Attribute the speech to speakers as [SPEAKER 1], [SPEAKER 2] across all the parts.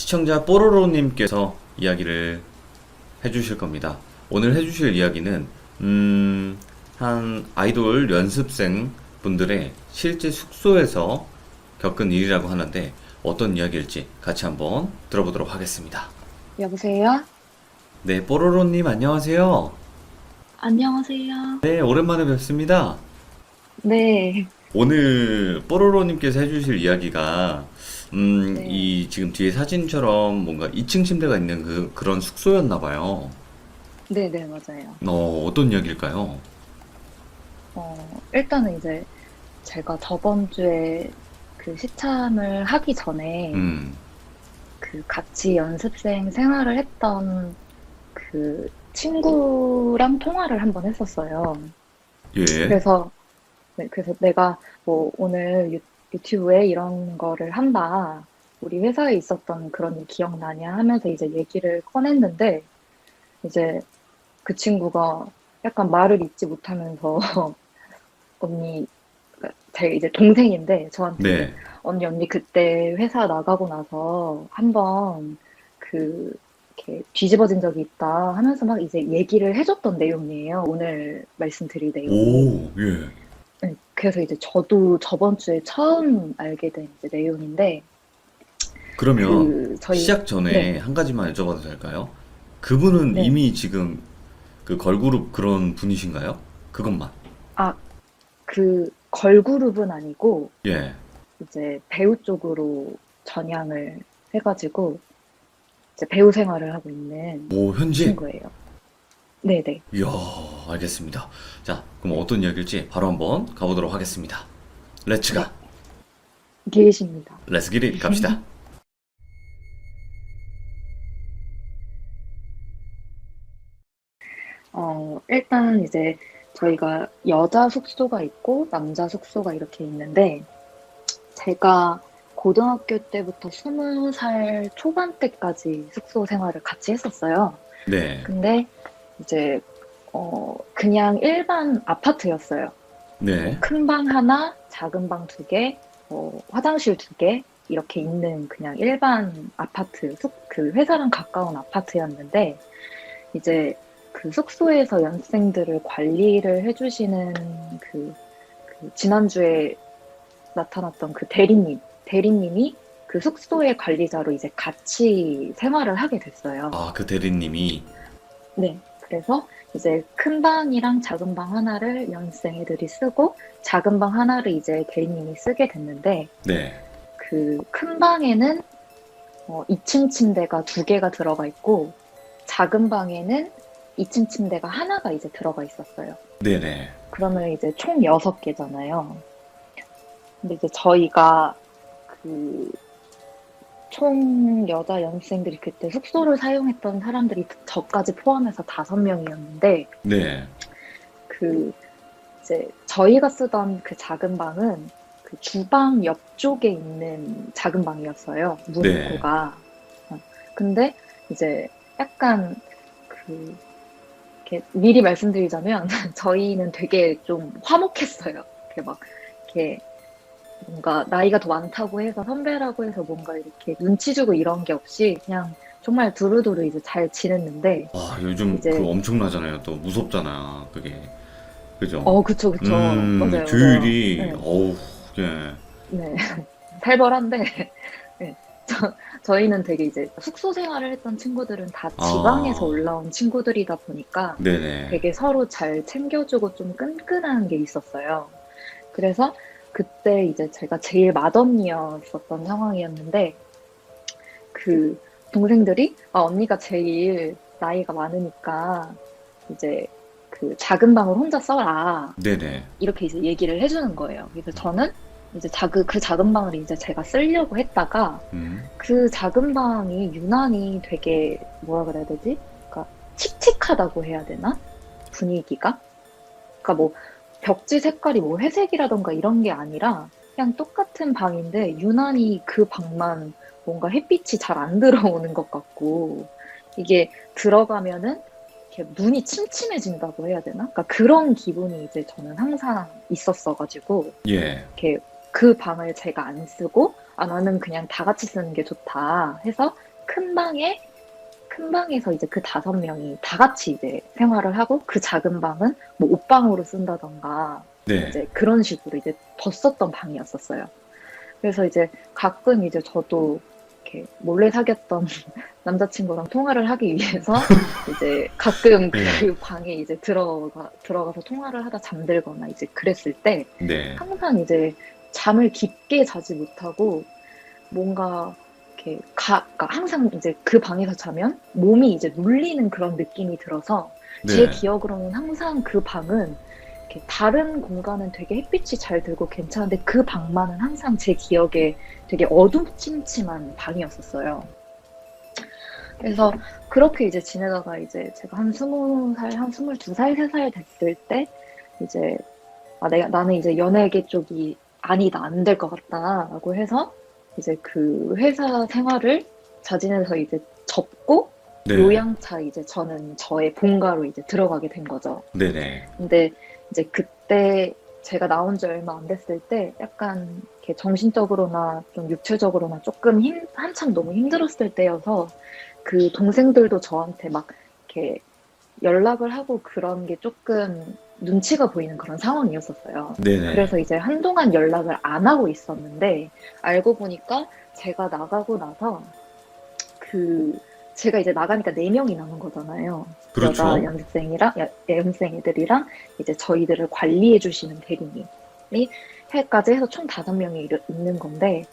[SPEAKER 1] 시청자 뽀로로님께서 이야기를 해주실 겁니다. 오늘 해주실 이야기는 한 아이돌 연습생 분들의 실제 숙소에서 겪은 일이라고 하는데 어떤 이야기일지 같이 한번 들어보도록 하겠습니다.
[SPEAKER 2] 여보세요?
[SPEAKER 1] 네, 뽀로로님 안녕하세요.
[SPEAKER 2] 안녕하세요.
[SPEAKER 1] 네, 오랜만에 뵙습니다.
[SPEAKER 2] 네,
[SPEAKER 1] 오늘 뽀로로님께서 해주실 이야기가
[SPEAKER 2] 네,
[SPEAKER 1] 이 지금 뒤에 사진처럼 뭔가 2층 침대가 있는 그런 숙소였나 봐요.
[SPEAKER 2] 네, 맞아요.
[SPEAKER 1] 어떤 이야기일까요?
[SPEAKER 2] 일단은 이제 제가 저번 주에 그 시참을 하기 전에
[SPEAKER 1] 음,
[SPEAKER 2] 그 같이 연습생 생활을 했던 그 친구랑 통화를 한번 했었어요.
[SPEAKER 1] 예.
[SPEAKER 2] 그래서, 네, 그래서 내가 뭐 오늘 유튜브에 이런 거를 한다. 우리 회사에 있었던 그런 일 기억나냐 하면서 이제 얘기를 꺼냈는데 이제 그 친구가 약간 말을 잇지 못하면서 언니, 그러니까 제 이제 동생인데 저한테 이제
[SPEAKER 1] 네.
[SPEAKER 2] 언니 그때 회사 나가고 나서 한번 그 이렇게 뒤집어진 적이 있다 하면서 막 이제 얘기를 해줬던 내용이에요. 오늘 말씀드릴 내용이.
[SPEAKER 1] 오, 예.
[SPEAKER 2] 네, 그래서 이제 저도 저번 주에 처음 알게 된 이제 내용인데
[SPEAKER 1] 그러면
[SPEAKER 2] 그 저희
[SPEAKER 1] 시작 전에
[SPEAKER 2] 네,
[SPEAKER 1] 한 가지만 여쭤봐도 될까요? 그분은
[SPEAKER 2] 네.
[SPEAKER 1] 이미 지금 그 걸그룹 그런 분이신가요? 그것만.
[SPEAKER 2] 아, 그 걸그룹은 아니고
[SPEAKER 1] 예.
[SPEAKER 2] 이제 배우 쪽으로 전향을 해가지고 이제 배우 생활을 하고 있는
[SPEAKER 1] 오, 현재?
[SPEAKER 2] 친구예요. 네네.
[SPEAKER 1] 이야, 알겠습니다. 자, 그럼 어떤 이야기일지 바로 한번 가보도록 하겠습니다. 렛츠
[SPEAKER 2] 네,
[SPEAKER 1] 가.
[SPEAKER 2] 계십니다.
[SPEAKER 1] 렛츠 기릿 갑시다.
[SPEAKER 2] 일단 이제 저희가 여자 숙소가 있고 남자 숙소가 이렇게 있는데 제가 고등학교 때부터 20살 초반 때까지 숙소 생활을 같이 했었어요.
[SPEAKER 1] 네.
[SPEAKER 2] 근데 이제 그냥 일반 아파트였어요. 뭐
[SPEAKER 1] 네.
[SPEAKER 2] 큰 방 하나, 작은 방 두 개, 화장실 두 개, 이렇게 있는 그냥 일반 아파트, 그 회사랑 가까운 아파트였는데, 이제 그 숙소에서 연습생들을 관리를 해주시는 지난주에 나타났던 그 대리님이 그 숙소의 관리자로 이제 같이 생활을 하게 됐어요.
[SPEAKER 1] 아, 그 대리님이.
[SPEAKER 2] 네. 그래서 이제 큰 방이랑 작은 방 하나를 연습생 애들이 쓰고 작은 방 하나를 이제 대리님이 쓰게 됐는데
[SPEAKER 1] 네.
[SPEAKER 2] 그 큰 방에는 2층 침대가 두 개가 들어가 있고 작은 방에는 2층 침대가 하나가 이제 들어가 있었어요.
[SPEAKER 1] 네네.
[SPEAKER 2] 그러면 이제 총 6개잖아요. 근데 이제 저희가 그 총 여자 연습생들이 그때 숙소를 사용했던 사람들이 저까지 포함해서 5명이었는데
[SPEAKER 1] 네.
[SPEAKER 2] 그 이제 저희가 쓰던 그 작은 방은 그 주방 옆쪽에 있는 작은 방이었어요. 문
[SPEAKER 1] 네.
[SPEAKER 2] 입구가. 근데 이제 약간 그 이렇게 미리 말씀드리자면 저희는 되게 좀 화목했어요. 이렇게 막 이렇게 뭔가 나이가 더 많다고 해서 선배라고 해서 뭔가 이렇게 눈치 주고 이런 게 없이 그냥 정말 두루두루 이제 잘 지냈는데
[SPEAKER 1] 와, 요즘 그
[SPEAKER 2] 이제
[SPEAKER 1] 엄청나잖아요. 또 무섭잖아. 그게. 그죠?
[SPEAKER 2] 그쵸 그쵸 맞아요
[SPEAKER 1] 규율이,
[SPEAKER 2] 네,
[SPEAKER 1] 어우, 예.
[SPEAKER 2] 네. 살벌한데 네. 저희는 되게 이제 숙소 생활을 했던 친구들은 다 지방에서
[SPEAKER 1] 아,
[SPEAKER 2] 올라온 친구들이다 보니까
[SPEAKER 1] 네네.
[SPEAKER 2] 되게 서로 잘 챙겨주고 좀 끈끈한 게 있었어요. 그래서 그때 이제 제가 제일 맏언니였었던 상황이었는데 그 동생들이 언니가 제일 나이가 많으니까 이제 그 작은 방을 혼자 써라
[SPEAKER 1] 네네.
[SPEAKER 2] 이렇게 이제 얘기를 해주는 거예요. 그래서 저는 이제 그 작은 방을 이제 제가 쓰려고 했다가
[SPEAKER 1] 음.
[SPEAKER 2] 그 작은 방이 유난히 되게 뭐라 그래야 되지? 그러니까 칙칙하다고 해야 되나? 분위기가? 그러니까 뭐 벽지 색깔이 뭐 회색이라던가 이런 게 아니라 그냥 똑같은 방인데 유난히 그 방만 뭔가 햇빛이 잘 안 들어오는 것 같고 이게 들어가면은 이렇게 눈이 침침해진다고 해야 되나? 그러니까 그런 기분이 이제 저는 항상 있었어가지고
[SPEAKER 1] 예.
[SPEAKER 2] 이렇게 그 방을 제가 안 쓰고 나는 그냥 다 같이 쓰는 게 좋다 해서 큰 방에서 이제 그 5명이 다 같이 이제 생활을 하고 그 작은 방은 뭐 옷방으로 쓴다던가
[SPEAKER 1] 네.
[SPEAKER 2] 이제 그런 식으로 이제 뒀었던 방이었었어요. 그래서 이제 가끔 이제 저도 이렇게 몰래 사귀었던 남자친구랑 통화를 하기 위해서 이제 가끔
[SPEAKER 1] 네.
[SPEAKER 2] 그 방에 이제 들어가서 통화를 하다 잠들거나 이제 그랬을 때
[SPEAKER 1] 네.
[SPEAKER 2] 항상 이제 잠을 깊게 자지 못하고 뭔가 이렇게 그러니까 항상 이제 그 방에서 자면 몸이 이제 눌리는 그런 느낌이 들어서 제
[SPEAKER 1] 네.
[SPEAKER 2] 기억으로는 항상 그 방은 이렇게 다른 공간은 되게 햇빛이 잘 들고 괜찮은데 그 방만은 항상 제 기억에 되게 어둠침침한 방이었었어요. 그래서 그렇게 이제 지내다가 이제 제가 한 20살, 한 22살, 3살 됐을 때 이제 나는 이제 연예계 쪽이 아니다, 안 될 것 같다라고 해서 이제 그 회사 생활을 자진해서 이제 접고
[SPEAKER 1] 네.
[SPEAKER 2] 요양차 이제 저는 저의 본가로 이제 들어가게 된 거죠.
[SPEAKER 1] 네네.
[SPEAKER 2] 근데 이제 그때 제가 나온 지 얼마 안 됐을 때 약간 이렇게 정신적으로나 좀 육체적으로나 조금 한참 너무 힘들었을 때여서 그 동생들도 저한테 막 이렇게 연락을 하고 그런 게 조금 눈치가 보이는 그런 상황이었었어요.
[SPEAKER 1] 네네.
[SPEAKER 2] 그래서 이제 한동안 연락을 안 하고 있었는데 알고 보니까 제가 나가고 나서 그 제가 이제 나가니까 4명이 남은 거잖아요. 여자
[SPEAKER 1] 그렇죠.
[SPEAKER 2] 연습생 애들이랑 이제 저희들을 관리해 주시는 대리님이 해까지 해서 총 5명이 있는 건데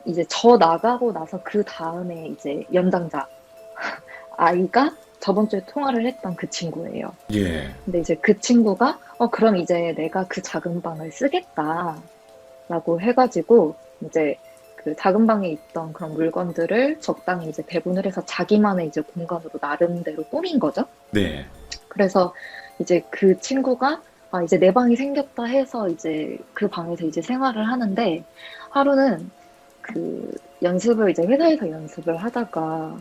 [SPEAKER 2] 이제 저 나가고 나서 그 다음에 이제 연장자 아이가 저번 주에 통화를 했던 그 친구예요.
[SPEAKER 1] 예.
[SPEAKER 2] 근데 이제 그 친구가 그럼 이제 내가 그 작은 방을 쓰겠다라고 해가지고 이제 그 작은 방에 있던 그런 물건들을 적당히 이제 배분을 해서 자기만의 이제 공간으로 나름대로 꾸민 거죠.
[SPEAKER 1] 네.
[SPEAKER 2] 그래서 이제 그 친구가 이제 내 방이 생겼다 해서 이제 그 방에서 이제 생활을 하는데 하루는 그 연습을 이제 회사에서 연습을 하다가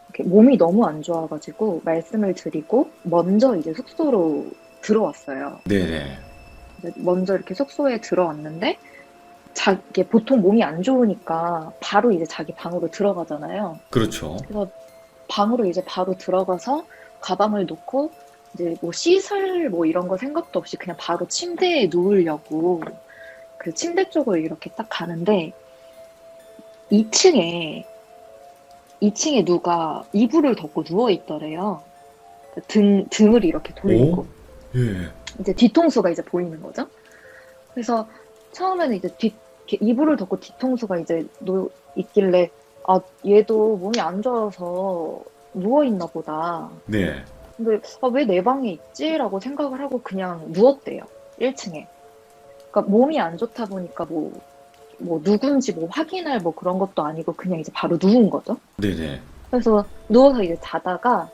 [SPEAKER 2] 이렇게 몸이 너무 안 좋아가지고 말씀을 드리고 먼저 이제 숙소로 들어왔어요.
[SPEAKER 1] 네네.
[SPEAKER 2] 이제 먼저 이렇게 숙소에 들어왔는데 자기 보통 몸이 안 좋으니까 바로 이제 자기 방으로 들어가잖아요.
[SPEAKER 1] 그렇죠.
[SPEAKER 2] 그래서 방으로 이제 바로 들어가서 가방을 놓고 이제 뭐 씻을 뭐 이런 거 생각도 없이 그냥 바로 침대에 누우려고 그 침대 쪽으로 이렇게 딱 가는데 2층에 2층에 누가 이불을 덮고 누워 있더래요. 등을 이렇게
[SPEAKER 1] 오?
[SPEAKER 2] 돌리고
[SPEAKER 1] 예.
[SPEAKER 2] 이제 뒤통수가 이제 보이는 거죠. 그래서 처음에는 이제 이렇게 이불을 덮고 뒤통수가 이제 있길래 얘도 몸이 안 좋아서 누워 있나 보다.
[SPEAKER 1] 네.
[SPEAKER 2] 근데 왜 내 방에 있지라고 생각을 하고 그냥 누웠대요. 1층에. 그러니까 몸이 안 좋다 보니까 뭐 누군지 뭐 확인할 뭐 그런 것도 아니고 그냥 이제 바로 누운 거죠.
[SPEAKER 1] 네네.
[SPEAKER 2] 그래서 누워서 이제 자다가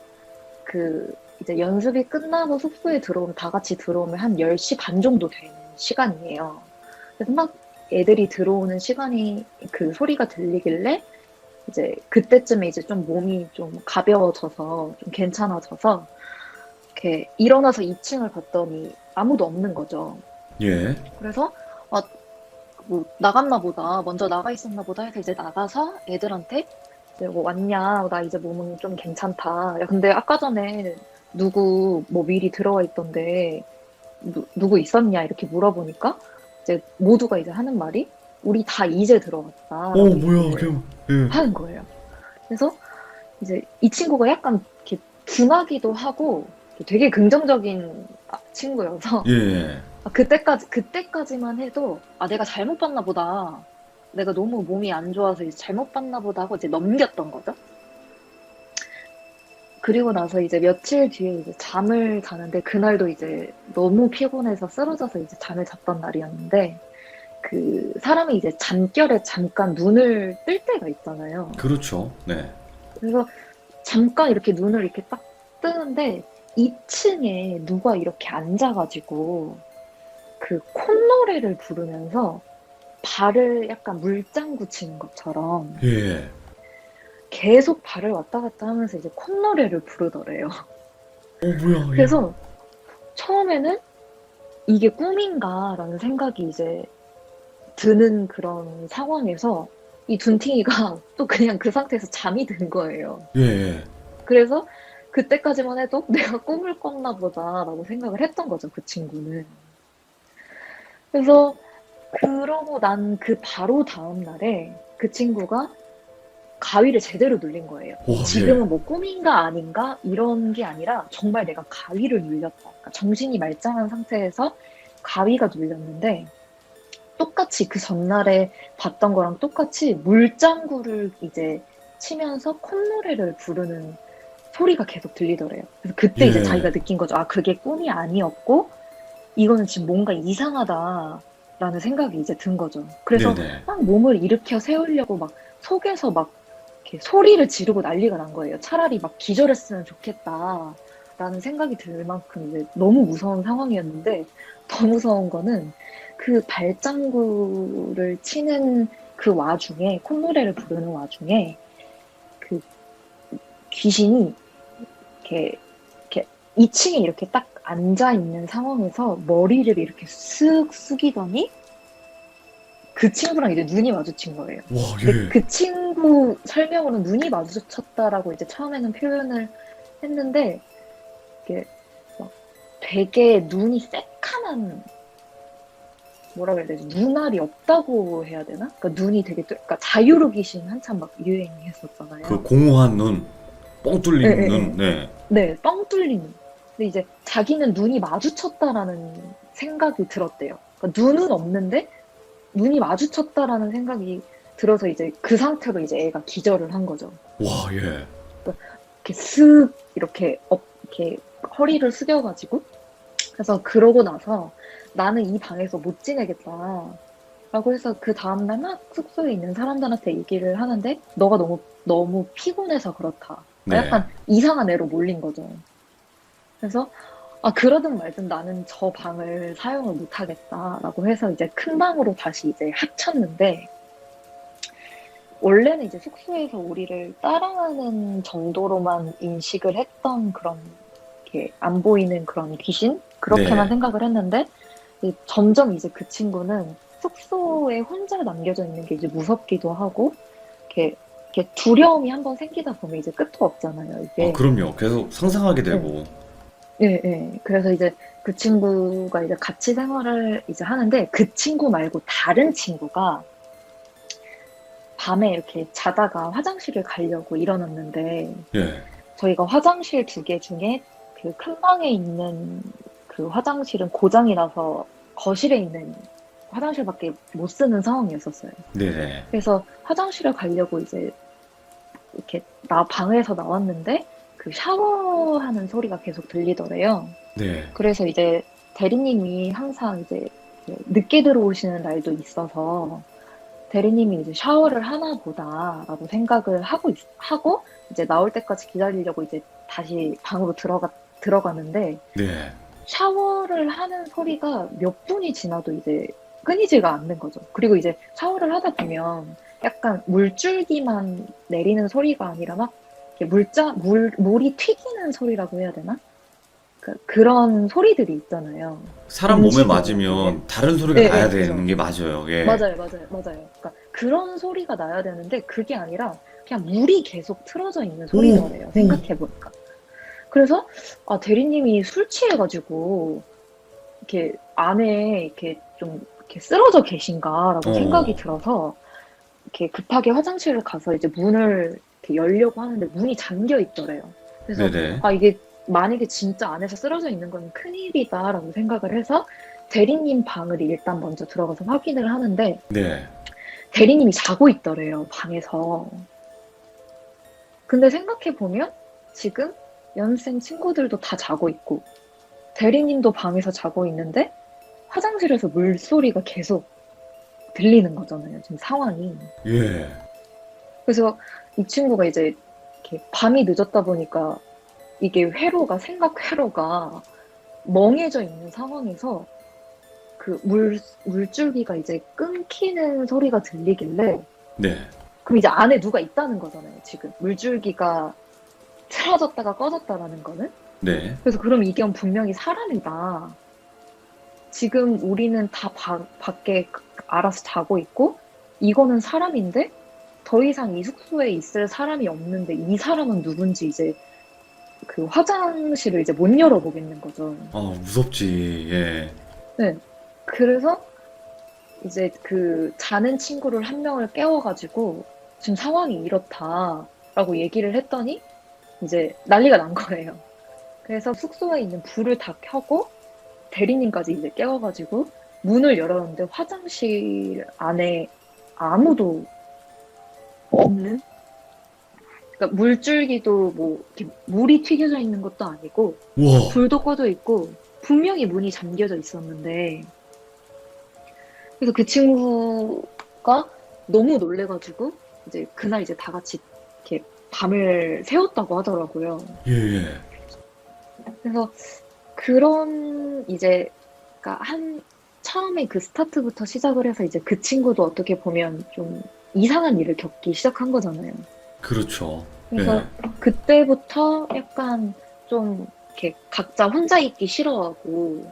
[SPEAKER 2] 이제 연습이 끝나고 숙소에 다 같이 들어오면 한 10시 반 정도 되는 시간이에요. 그래서 막 애들이 들어오는 시간이 그 소리가 들리길래 이제 그때쯤에 이제 좀 몸이 좀 가벼워져서 좀 괜찮아져서 이렇게 일어나서 2층을 봤더니 아무도 없는 거죠.
[SPEAKER 1] 예.
[SPEAKER 2] 그래서 뭐 나갔나 보다, 먼저 나가 있었나 보다 해서 이제 나가서 애들한테 이제 뭐 왔냐, 나 이제 몸은 좀 괜찮다. 야, 근데 아까 전에 누구 뭐 미리 들어와 있던데 누구 있었냐 이렇게 물어보니까 이제 모두가 이제 하는 말이 우리 다 이제 들어왔다.
[SPEAKER 1] 뭐야, 예.
[SPEAKER 2] 하는 거예요. 그래서 이제 이 친구가 약간 이렇게 둔하기도 하고 되게 긍정적인 친구여서
[SPEAKER 1] 예.
[SPEAKER 2] 그때까지만 해도 내가 잘못 봤나 보다. 내가 너무 몸이 안 좋아서 이제 잘못 봤나 보다 하고 이제 넘겼던 거죠. 그리고 나서 이제 며칠 뒤에 이제 잠을 자는데 그날도 이제 너무 피곤해서 쓰러져서 이제 잠을 잤던 날이었는데 그 사람이 이제 잠결에 잠깐 눈을 뜰 때가 있잖아요.
[SPEAKER 1] 그렇죠. 네.
[SPEAKER 2] 그래서 잠깐 이렇게 눈을 이렇게 딱 뜨는데 2층에 누가 이렇게 앉아가지고 그 콧노래를 부르면서 발을 약간 물장구 치는 것처럼
[SPEAKER 1] 예.
[SPEAKER 2] 계속 발을 왔다 갔다 하면서 이제 콧노래를 부르더래요.
[SPEAKER 1] 뭐야,
[SPEAKER 2] 그래서 처음에는 이게 꿈인가라는 생각이 이제 드는 그런 상황에서 이 둔팅이가 또 그냥 그 상태에서 잠이 든 거예요.
[SPEAKER 1] 예, 예.
[SPEAKER 2] 그래서 그때까지만 해도 내가 꿈을 꿨나 보다라고 생각을 했던 거죠, 그 친구는. 그래서 그러고 난 그 바로 다음 날에 그 친구가 가위를 제대로 눌린 거예요.
[SPEAKER 1] 와, 예.
[SPEAKER 2] 지금은 뭐 꿈인가 아닌가 이런 게 아니라 정말 내가 가위를 눌렸다. 그러니까 정신이 말짱한 상태에서 가위가 눌렸는데 똑같이 그 전날에 봤던 거랑 똑같이 물장구를 이제 치면서 콧노래를 부르는 소리가 계속 들리더래요. 그래서 그때 이제
[SPEAKER 1] 예.
[SPEAKER 2] 자기가 느낀 거죠. 아, 그게 꿈이 아니었고 이거는 지금 뭔가 이상하다라는 생각이 이제 든 거죠. 그래서
[SPEAKER 1] 네네.
[SPEAKER 2] 막 몸을 일으켜 세우려고 막 속에서 막 이렇게 소리를 지르고 난리가 난 거예요. 차라리 막 기절했으면 좋겠다라는 생각이 들 만큼 이제 너무 무서운 상황이었는데 더 무서운 거는 그 발장구를 치는 그 와중에 콧노래를 부르는 와중에 그 귀신이 이렇게 2층에 이렇게 딱 앉아 있는 상황에서 머리를 이렇게 쓱 숙이더니 그 친구랑 이제 눈이 마주친 거예요.
[SPEAKER 1] 와,
[SPEAKER 2] 근데
[SPEAKER 1] 예.
[SPEAKER 2] 그 친구 설명으로 눈이 마주쳤다라고 이제 처음에는 표현을 했는데 이게 막 되게 눈이 새카만 뭐라 그래야 되지? 눈알이 없다고 해야 되나? 그러니까 눈이 되게 그러니까 자유로 귀신 한참 막
[SPEAKER 1] 그
[SPEAKER 2] 유행했었잖아요.
[SPEAKER 1] 공허한 눈, 뻥
[SPEAKER 2] 예,
[SPEAKER 1] 뚫린
[SPEAKER 2] 예,
[SPEAKER 1] 눈,
[SPEAKER 2] 예.
[SPEAKER 1] 네.
[SPEAKER 2] 네, 뻥 뚫린 눈. 근데 이제 자기는 눈이 마주쳤다라는 생각이 들었대요. 그러니까 눈은 없는데 눈이 마주쳤다라는 생각이 들어서 이제 그 상태로 이제 애가 기절을 한 거죠.
[SPEAKER 1] 와, 예.
[SPEAKER 2] 이렇게 쓱 이렇게 허리를 숙여가지고 그래서 그러고 나서 나는 이 방에서 못 지내겠다. 라고 해서 그 다음날 막 숙소에 있는 사람들한테 얘기를 하는데 너가 너무 피곤해서 그렇다. 그러니까
[SPEAKER 1] 네.
[SPEAKER 2] 약간 이상한 애로 몰린 거죠. 그래서 아 그러든 말든 나는 저 방을 사용을 못 하겠다라고 해서 이제 큰 방으로 다시 이제 합쳤는데 원래는 이제 숙소에서 우리를 따라하는 정도로만 인식을 했던 그런 이렇게 안 보이는 그런 귀신 그렇게만
[SPEAKER 1] 네.
[SPEAKER 2] 생각을 했는데 점점 이제 그 친구는 숙소에 혼자 남겨져 있는 게 이제 무섭기도 하고 이렇게 두려움이 한번 생기다 보면 이제 끝도 없잖아요.
[SPEAKER 1] 아,
[SPEAKER 2] 이게
[SPEAKER 1] 그럼요. 계속 상상하게
[SPEAKER 2] 네,
[SPEAKER 1] 되고.
[SPEAKER 2] 예, 예. 그래서 이제 그 친구가 이제 같이 생활을 이제 하는데 그 친구 말고 다른 친구가 밤에 이렇게 자다가 화장실을 가려고 일어났는데
[SPEAKER 1] 예.
[SPEAKER 2] 저희가 화장실 두 개 중에 그 큰 방에 있는 그 화장실은 고장이 나서 거실에 있는 화장실밖에 못 쓰는 상황이었었어요.
[SPEAKER 1] 네네.
[SPEAKER 2] 그래서 화장실을 가려고 이제 이렇게 방에서 나왔는데 그 샤워하는 소리가 계속 들리더래요.
[SPEAKER 1] 네.
[SPEAKER 2] 그래서 이제 대리님이 항상 이제 늦게 들어오시는 날도 있어서 대리님이 이제 샤워를 하나 보다라고 생각을 하고 이제 나올 때까지 기다리려고 이제 다시 방으로 들어가는데
[SPEAKER 1] 네.
[SPEAKER 2] 샤워를 하는 소리가 몇 분이 지나도 이제 끊이지가 않는 거죠. 그리고 이제 샤워를 하다 보면 약간 물줄기만 내리는 소리가 아니라 막 이렇게 물이 튀기는 소리라고 해야 되나? 그런 소리들이 있잖아요.
[SPEAKER 1] 사람 몸에
[SPEAKER 2] 움직이는 이제.
[SPEAKER 1] 맞으면 다른 소리가
[SPEAKER 2] 네,
[SPEAKER 1] 나야
[SPEAKER 2] 네, 그죠.
[SPEAKER 1] 되는 게 맞아요. 예.
[SPEAKER 2] 맞아요, 맞아요, 맞아요. 그러니까 그런 소리가 나야 되는데 그게 아니라 그냥 물이 계속 틀어져 있는
[SPEAKER 1] 오,
[SPEAKER 2] 소리더래요. 생각해보니까. 그래서 아 대리님이 술 취해가지고 이렇게 안에 이렇게 좀 이렇게 쓰러져 계신가라고 생각이
[SPEAKER 1] 어.
[SPEAKER 2] 들어서 이렇게 급하게 화장실을 가서 이제 문을 이렇게 열려고 하는데 문이 잠겨 있더래요. 그래서
[SPEAKER 1] 네네.
[SPEAKER 2] 아 이게 만약에 진짜 안에서 쓰러져 있는 건 큰일이다라고 생각을 해서 대리님 방을 일단 먼저 들어가서 확인을 하는데
[SPEAKER 1] 네.
[SPEAKER 2] 대리님이 자고 있더래요, 방에서. 근데 생각해보면 지금 연생 친구들도 다 자고 있고 대리님도 방에서 자고 있는데 화장실에서 물소리가 계속 들리는 거잖아요, 지금 상황이.
[SPEAKER 1] 예.
[SPEAKER 2] 그래서 이 친구가 이제 이렇게 밤이 늦었다 보니까 이게 생각 회로가 멍해져 있는 상황에서 그 물줄기가 이제 끊기는 소리가 들리길래
[SPEAKER 1] 네.
[SPEAKER 2] 그럼 이제 안에 누가 있다는 거잖아요, 지금. 물줄기가 틀어졌다가 꺼졌다라는 거는.
[SPEAKER 1] 네.
[SPEAKER 2] 그래서 그럼 이게 분명히 사람이다. 지금 우리는 다 밖에 알아서 자고 있고 이거는 사람인데 더 이상 이 숙소에 있을 사람이 없는데 이 사람은 누군지 이제 그 화장실을 이제 못 열어보겠는 거죠.
[SPEAKER 1] 아, 무섭지. 예.
[SPEAKER 2] 네. 그래서 이제 그 자는 친구를 한 명을 깨워가지고 지금 상황이 이렇다라고 얘기를 했더니 이제 난리가 난 거예요. 그래서 숙소에 있는 불을 다 켜고 대리님까지 이제 깨워가지고 문을 열었는데 화장실 안에 아무도 없는? 그러니까 물줄기도 뭐 이렇게 물이 튀겨져 있는 것도 아니고
[SPEAKER 1] 우와.
[SPEAKER 2] 불도 꺼져 있고 분명히 문이 잠겨져 있었는데 그래서 그 친구가 너무 놀래가지고 이제 그날 이제 다 같이 이렇게 밤을 새웠다고 하더라고요.
[SPEAKER 1] 예, 예.
[SPEAKER 2] 그래서 그런 이제 그러니까 한 처음에 그 스타트부터 시작을 해서 이제 그 친구도 어떻게 보면 좀 이상한 일을 겪기 시작한 거잖아요.
[SPEAKER 1] 그렇죠.
[SPEAKER 2] 그래서
[SPEAKER 1] 예.
[SPEAKER 2] 그때부터 약간 좀 이렇게 각자 혼자 있기 싫어하고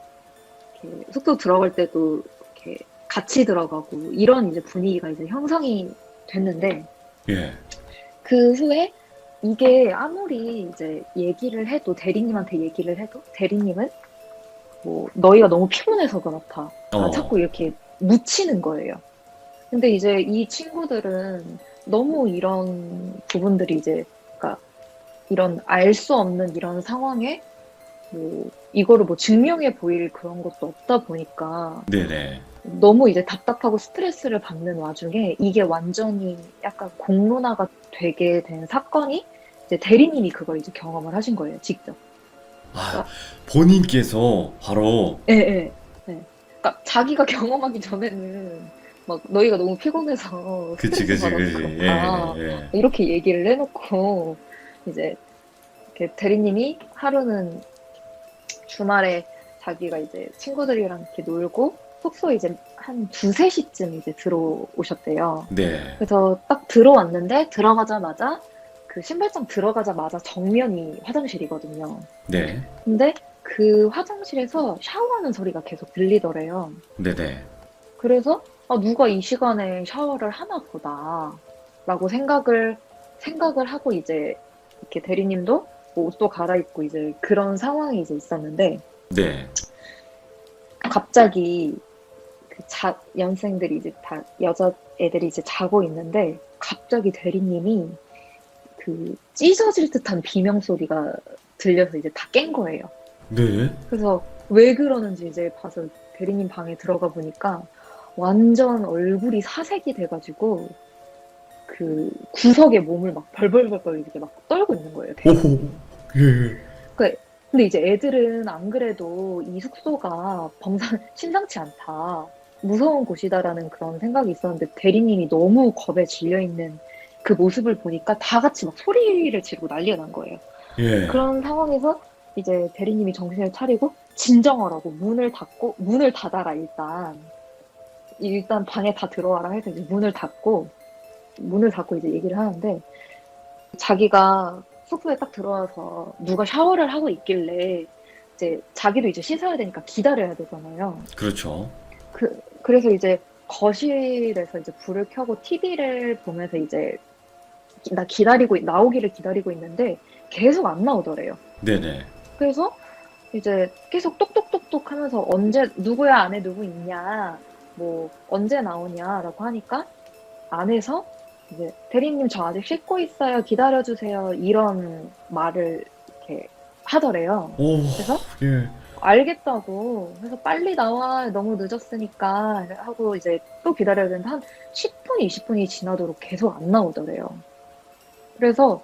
[SPEAKER 2] 이렇게 숙소 들어갈 때도 이렇게 같이 들어가고 이런 이제 분위기가 이제 형성이 됐는데
[SPEAKER 1] 예.
[SPEAKER 2] 그 후에 이게 아무리 이제 얘기를 해도 대리님한테 얘기를 해도 대리님은 뭐 너희가 너무 피곤해서 그렇다. 자꾸 이렇게 묻히는 거예요. 근데 이제 이 친구들은 너무 이런 부분들이 이제 그러니까 이런 알 수 없는 이런 상황에 뭐 이거를 뭐 증명해 보일 그런 것도 없다 보니까
[SPEAKER 1] 네네.
[SPEAKER 2] 너무 이제 답답하고 스트레스를 받는 와중에 이게 완전히 약간 공론화가 되게 된 사건이 이제 대리님이 그걸 이제 경험을 하신 거예요, 직접.
[SPEAKER 1] 아, 본인께서 바로,
[SPEAKER 2] 예, 예. 예. 그러니까 자기가 경험하기 전에는 막 너희가 너무 피곤해서
[SPEAKER 1] 그치,
[SPEAKER 2] 스트레스
[SPEAKER 1] 그치,
[SPEAKER 2] 받아서
[SPEAKER 1] 그치.
[SPEAKER 2] 그렇다.
[SPEAKER 1] 예, 예.
[SPEAKER 2] 이렇게 얘기를 해놓고 이제 이렇게 대리님이 하루는 주말에 자기가 이제 친구들이랑 이렇게 놀고 숙소에 이제 한 두세 시쯤 이제 들어오셨대요.
[SPEAKER 1] 네.
[SPEAKER 2] 그래서 딱 들어왔는데 들어가자마자 그 신발장 들어가자마자 정면이 화장실이거든요.
[SPEAKER 1] 네.
[SPEAKER 2] 근데 그 화장실에서 샤워하는 소리가 계속 들리더래요.
[SPEAKER 1] 네네.
[SPEAKER 2] 그래서 아, 누가 이 시간에 샤워를 하나 보다 라고 생각을 하고 이제 이렇게 대리님도 뭐 옷도 갈아입고 이제 그런 상황이 이제 있었는데
[SPEAKER 1] 네.
[SPEAKER 2] 갑자기 그 연생들이 이제 다 여자애들이 이제 자고 있는데 갑자기 대리님이 그 찢어질 듯한 비명 소리가 들려서 이제 다 깬 거예요.
[SPEAKER 1] 네.
[SPEAKER 2] 그래서 왜 그러는지 이제 봐서 대리님 방에 들어가 보니까 완전 얼굴이 사색이 돼가지고 그 구석에 몸을 막 벌벌벌벌 이렇게 막 떨고 있는 거예요.
[SPEAKER 1] 오호. 예.
[SPEAKER 2] 근데 이제 애들은 안 그래도 이 숙소가 심상치 않다. 무서운 곳이다라는 그런 생각이 있었는데 대리님이 너무 겁에 질려 있는 그 모습을 보니까 다 같이 막 소리를 지르고 난리가 난 거예요.
[SPEAKER 1] 예.
[SPEAKER 2] 그런 상황에서 이제 대리님이 정신을 차리고 진정하라고 문을 닫아라 일단 방에 다 들어와라 해서 이제 문을 닫고 이제 얘기를 하는데 자기가 숙소에 딱 들어와서 누가 샤워를 하고 있길래 이제 자기도 이제 씻어야 되니까 기다려야 되잖아요.
[SPEAKER 1] 그렇죠.
[SPEAKER 2] 그래서 이제 거실에서 이제 불을 켜고 TV를 보면서 이제 나오기를 기다리고 있는데 계속 안 나오더래요.
[SPEAKER 1] 네네.
[SPEAKER 2] 그래서 이제 계속 똑똑똑똑 하면서 누구야 안에 누구 있냐, 뭐 언제 나오냐라고 하니까 안에서 이제 대리님 저 아직 씻고 있어요. 기다려주세요. 이런 말을 이렇게 하더래요.
[SPEAKER 1] 오.
[SPEAKER 2] 그래서
[SPEAKER 1] 예.
[SPEAKER 2] 알겠다고. 그래서 빨리 나와. 너무 늦었으니까 하고 이제 또 기다려야 되는데 한 10분, 20분이 지나도록 계속 안 나오더래요. 그래서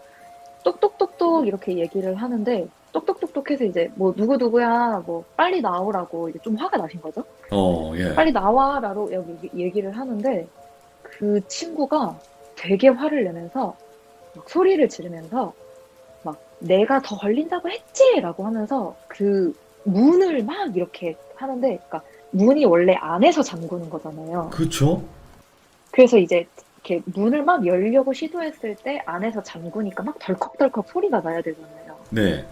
[SPEAKER 2] 똑똑똑똑 이렇게 얘기를 하는데 똑똑똑똑 해서 이제 뭐 누구누구야 뭐 빨리 나오라고 이제 좀 화가 나신 거죠.
[SPEAKER 1] 예.
[SPEAKER 2] 빨리 나와라고 여기 얘기를 하는데 그 친구가 되게 화를 내면서 막 소리를 지르면서 막 내가 더 걸린다고 했지라고 하면서 그 문을 막 이렇게 하는데 그러니까 문이 원래 안에서 잠그는 거잖아요.
[SPEAKER 1] 그렇죠.
[SPEAKER 2] 그래서 이제 이렇게 문을 막 열려고 시도했을 때 안에서 잠그니까 막 덜컥덜컥 소리가 나야 되잖아요.
[SPEAKER 1] 네.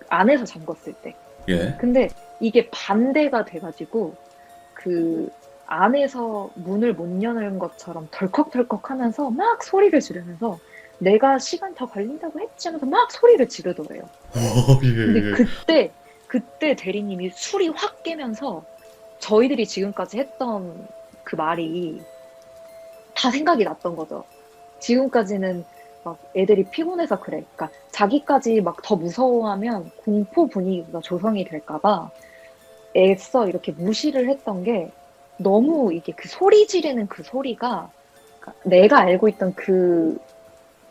[SPEAKER 2] 안에서 잠궜을 때.
[SPEAKER 1] 예.
[SPEAKER 2] 근데 이게 반대가 돼가지고 그 안에서 문을 못 여는 것처럼 덜컥덜컥 하면서 막 소리를 지르면서 내가 시간 더 걸린다고 했지 하면서 막 소리를 지르더래요.
[SPEAKER 1] 와,
[SPEAKER 2] 근데
[SPEAKER 1] 예.
[SPEAKER 2] 그때 대리님이 술이 확 깨면서 저희들이 지금까지 했던 그 말이 다 생각이 났던 거죠. 지금까지는 막 애들이 피곤해서 그래. 그러니까 자기까지 막 더 무서워하면 공포 분위기가 조성이 될까봐 애써 이렇게 무시를 했던 게 너무 이게 그 소리 지르는 그 소리가 그러니까 내가 알고 있던 그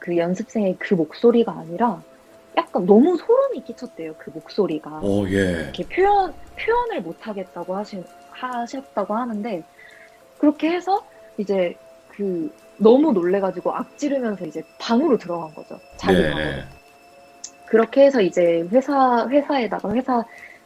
[SPEAKER 2] 연습생의 그 목소리가 아니라 약간 너무 소름이 끼쳤대요. 그 목소리가.
[SPEAKER 1] 예.
[SPEAKER 2] 이렇게 표현을 못 하겠다고 하셨다고 하는데 그렇게 해서 이제 그 너무 놀래가지고 악지르면서 이제 방으로 들어간 거죠. 자기 방으로.
[SPEAKER 1] 네.
[SPEAKER 2] 그렇게 해서 이제 회사에다가 회사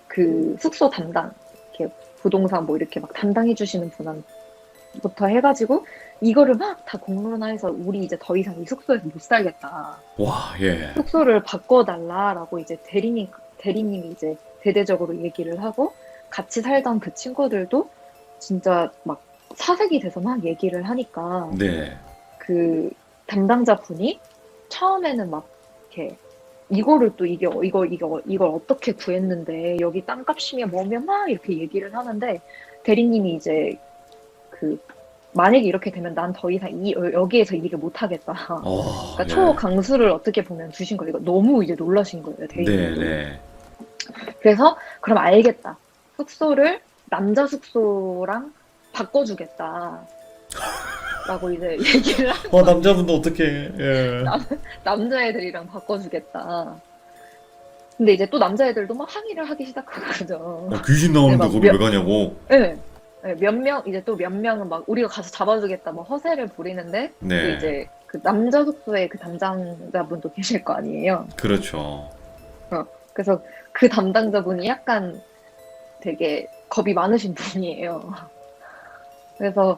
[SPEAKER 2] 그 숙소 담당, 이렇게 부동산 뭐 이렇게 막 담당해 주시는 분부터 해가지고 이거를 막 다 공론화해서 우리 이제 더 이상 이 숙소에서 못 살겠다.
[SPEAKER 1] 와, 예.
[SPEAKER 2] 숙소를 바꿔달라라고 이제 대리님이 이제 대대적으로 얘기를 하고 같이 살던 그 친구들도 진짜 막 사색이 돼서 막 얘기를 하니까
[SPEAKER 1] 네.
[SPEAKER 2] 그 담당자 분이 처음에는 막 이렇게 이거를 또 이걸 어떻게 구했는데 여기 땅값이면 뭐면 막 이렇게 얘기를 하는데 대리님이 이제 그 만약에 이렇게 되면 난 더 이상 여기에서 일을 못 하겠다. 그러니까
[SPEAKER 1] 예.
[SPEAKER 2] 초강수를 어떻게 보면 주신 거예요. 이거 너무 이제 놀라신 거예요,
[SPEAKER 1] 네,
[SPEAKER 2] 대리님도.
[SPEAKER 1] 네.
[SPEAKER 2] 그래서 그럼 알겠다. 숙소를 남자 숙소랑 바꿔주겠다. 라고 이제 얘기를 한
[SPEAKER 1] 남자분도 어떻게, 예.
[SPEAKER 2] 남자애들이랑 바꿔주겠다. 근데 이제 또 남자애들도 막 항의를 하기 시작하거든요.
[SPEAKER 1] 귀신
[SPEAKER 2] 네,
[SPEAKER 1] 나오는데
[SPEAKER 2] 막
[SPEAKER 1] 거기 왜 가냐고.
[SPEAKER 2] 네. 네, 이제 또 몇 명은 막 우리가 가서 잡아주겠다, 뭐 허세를 부리는데, 또
[SPEAKER 1] 네.
[SPEAKER 2] 이제 그 남자 숙소에 그 담당자분도 계실 거 아니에요.
[SPEAKER 1] 그렇죠.
[SPEAKER 2] 그래서 그 담당자분이 약간 되게 겁이 많으신 분이에요. 그래서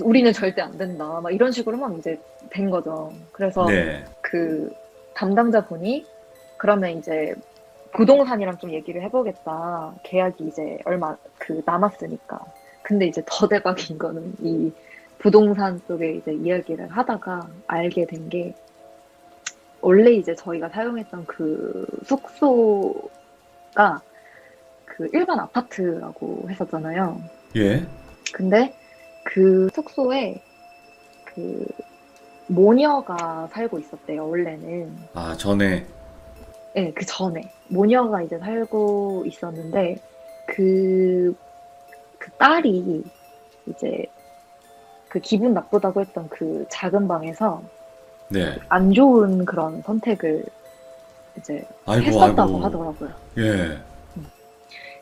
[SPEAKER 2] 우리는 절대 안 된다, 막 이런 식으로 막 이제 된 거죠. 그래서
[SPEAKER 1] 네.
[SPEAKER 2] 그 담당자분이 그러면 이제 부동산이랑 좀 얘기를 해보겠다. 계약이 이제 얼마 남았으니까. 근데 이제 더 대박인 거는 이 부동산 쪽에 이제 이야기를 하다가 알게 된 게 원래 이제 저희가 사용했던 그 숙소가 그 일반 아파트라고 했었잖아요.
[SPEAKER 1] 예.
[SPEAKER 2] 근데 그 숙소에 그 모녀가 살고 있었대요, 원래는.
[SPEAKER 1] 전에.
[SPEAKER 2] 네, 그 전에. 모녀가 이제 살고 있었는데, 그 딸이 이제 그 기분 나쁘다고 했던 그 작은 방에서
[SPEAKER 1] 네.
[SPEAKER 2] 안 좋은 그런 선택을 이제 했었다고 하더라고요.
[SPEAKER 1] 예.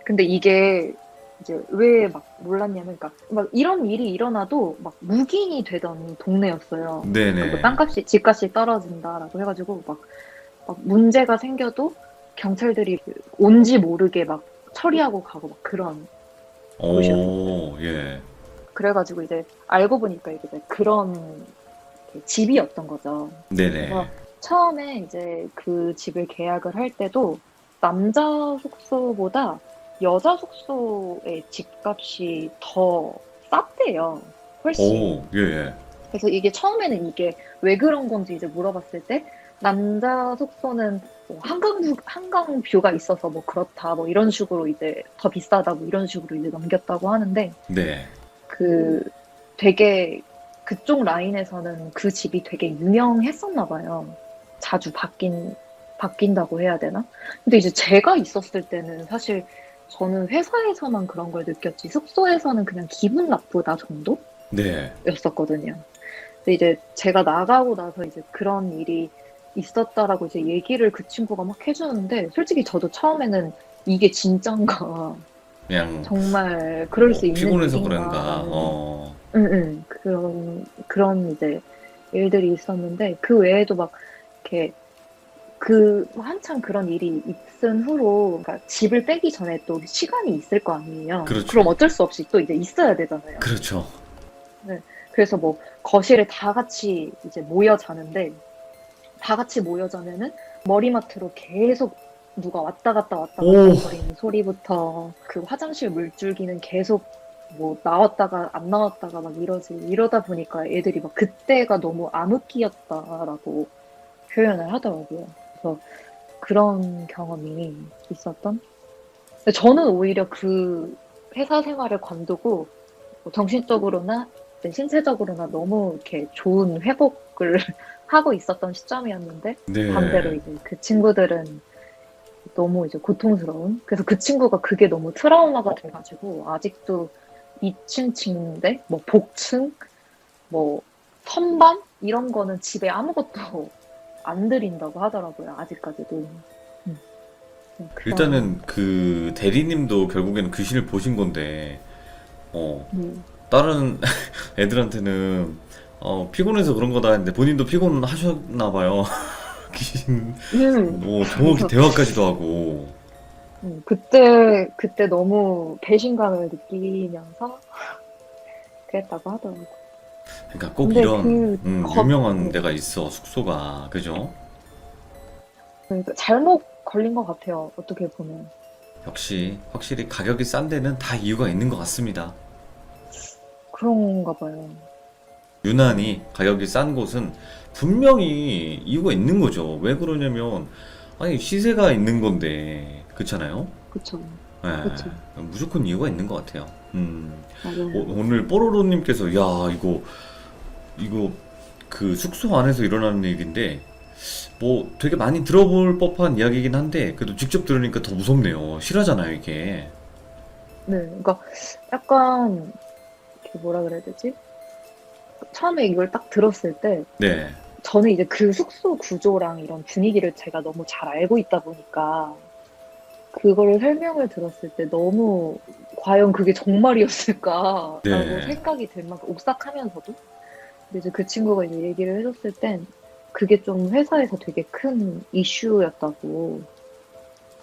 [SPEAKER 2] 근데 이게 이제 왜 막 몰랐냐면, 그러니까 막 이런 일이 일어나도 막 묵인이 되던 동네였어요.
[SPEAKER 1] 네네.
[SPEAKER 2] 뭐 땅값이, 집값이 떨어진다라고 해가지고 막 문제가 생겨도 경찰들이 온지 모르게 막 처리하고 가고 막 그런 곳이었어요.
[SPEAKER 1] 예.
[SPEAKER 2] 그래가지고 이제 알고 보니까 이게 그런 집이었던 거죠.
[SPEAKER 1] 네네.
[SPEAKER 2] 그래서 처음에 이제 그 집을 계약을 할 때도 남자 숙소보다 여자 숙소의 집값이 더 쌌대요. 훨씬.
[SPEAKER 1] 예.
[SPEAKER 2] 그래서 이게 처음에는 이게 왜 그런 건지 이제 물어봤을 때 남자 숙소는 뭐 한강뷰가 있어서 뭐 그렇다 뭐 이런 식으로 이제 더 비싸다 뭐 이런 식으로 이제 넘겼다고 하는데
[SPEAKER 1] 네.
[SPEAKER 2] 그 되게 그쪽 라인에서는 그 집이 되게 유명했었나 봐요. 자주 바뀐다고 해야 되나? 근데 이제 제가 있었을 때는 사실 저는 회사에서만 그런 걸 느꼈지 숙소에서는 그냥 기분 나쁘다
[SPEAKER 1] 네.
[SPEAKER 2] 정도였었거든요. 근데 이제 제가 나가고 나서 이제 그런 일이 있었다라고 이제 얘기를 그 친구가 막 해주는데 솔직히 저도 처음에는 이게 진짠가
[SPEAKER 1] 그냥
[SPEAKER 2] 정말 그럴 수 있는
[SPEAKER 1] 피곤해서
[SPEAKER 2] 일인가
[SPEAKER 1] 그런가.
[SPEAKER 2] 그런 이제 일들이 있었는데 그 외에도 막 이렇게 그 한창 그런 일이 있은 후로 그러니까 집을 빼기 전에 또 시간이 있을 거 아니에요.
[SPEAKER 1] 그렇죠.
[SPEAKER 2] 그럼 어쩔 수 없이 또 이제 있어야 되잖아요.
[SPEAKER 1] 그렇죠.
[SPEAKER 2] 그래서 뭐 거실에 다 같이 이제 모여 자는데 다 같이 모여 자면은 머리맡으로 계속 누가 왔다 갔다 거리는 소리부터 그 화장실 물줄기는 계속 뭐 나왔다가 안 나왔다가 막 이러다 보니까 애들이 막 그때가 너무 암흑기였다라고 표현을 하더라고요. 그래서 그런 경험이 있었던. 근데 저는 오히려 그 회사 생활을 관두고 뭐 정신적으로나 이제 신체적으로나 너무 이렇게 좋은 회복을 하고 있었던 시점이었는데 반대로
[SPEAKER 1] 네.
[SPEAKER 2] 이제 그 친구들은 너무 이제 고통스러운. 그래서 그 친구가 그게 너무 트라우마가 돼가지고 아직도 2층 침대, 뭐 복층, 뭐 선반 이런 거는 집에 아무것도 안 들인다고 하더라고요. 아직까지도. 그런.
[SPEAKER 1] 일단은 그 대리님도 결국에는 귀신을 보신 건데,
[SPEAKER 2] 네.
[SPEAKER 1] 다른 애들한테는 피곤해서 그런 거다 했는데 본인도 피곤하셨나 봐요. 귀신, 정확히 대화까지도 하고.
[SPEAKER 2] 그때 너무 배신감을 느끼면서 그랬다고 하더라고요.
[SPEAKER 1] 그러니까 꼭
[SPEAKER 2] 근데
[SPEAKER 1] 이런 유명한
[SPEAKER 2] 네.
[SPEAKER 1] 데가 있어, 숙소가. 그죠?
[SPEAKER 2] 그러니까 잘못 걸린 것 같아요. 어떻게 보면.
[SPEAKER 1] 역시 확실히 가격이 싼 데는 다 이유가 있는 것 같습니다.
[SPEAKER 2] 그런가 봐요.
[SPEAKER 1] 유난히 가격이 싼 곳은 분명히 이유가 있는 거죠. 왜 그러냐면, 아니, 시세가 있는 건데, 그렇잖아요?
[SPEAKER 2] 그쵸. 그쵸.
[SPEAKER 1] 예, 무조건 이유가 있는 것 같아요.
[SPEAKER 2] 맞아요.
[SPEAKER 1] 오늘 뽀로로님께서, 야, 이거, 그 숙소 안에서 일어나는 얘기인데, 뭐 되게 많이 들어볼 법한 이야기이긴 한데, 그래도 직접 들으니까 더 무섭네요. 실화잖아요, 이게.
[SPEAKER 2] 네. 그러니까 약간, 이렇게 뭐라 그래야 되지? 처음에 이걸 딱 들었을 때,
[SPEAKER 1] 네,
[SPEAKER 2] 저는 이제 그 숙소 구조랑 이런 분위기를 제가 너무 잘 알고 있다 보니까, 그거를 설명을 들었을 때 너무 과연 그게 정말이었을까라고
[SPEAKER 1] 네.
[SPEAKER 2] 생각이 들 만큼 옥삭하면서도 근데 이제 그 친구가 이제 얘기를 해줬을 땐 그게 좀 회사에서 되게 큰 이슈였다고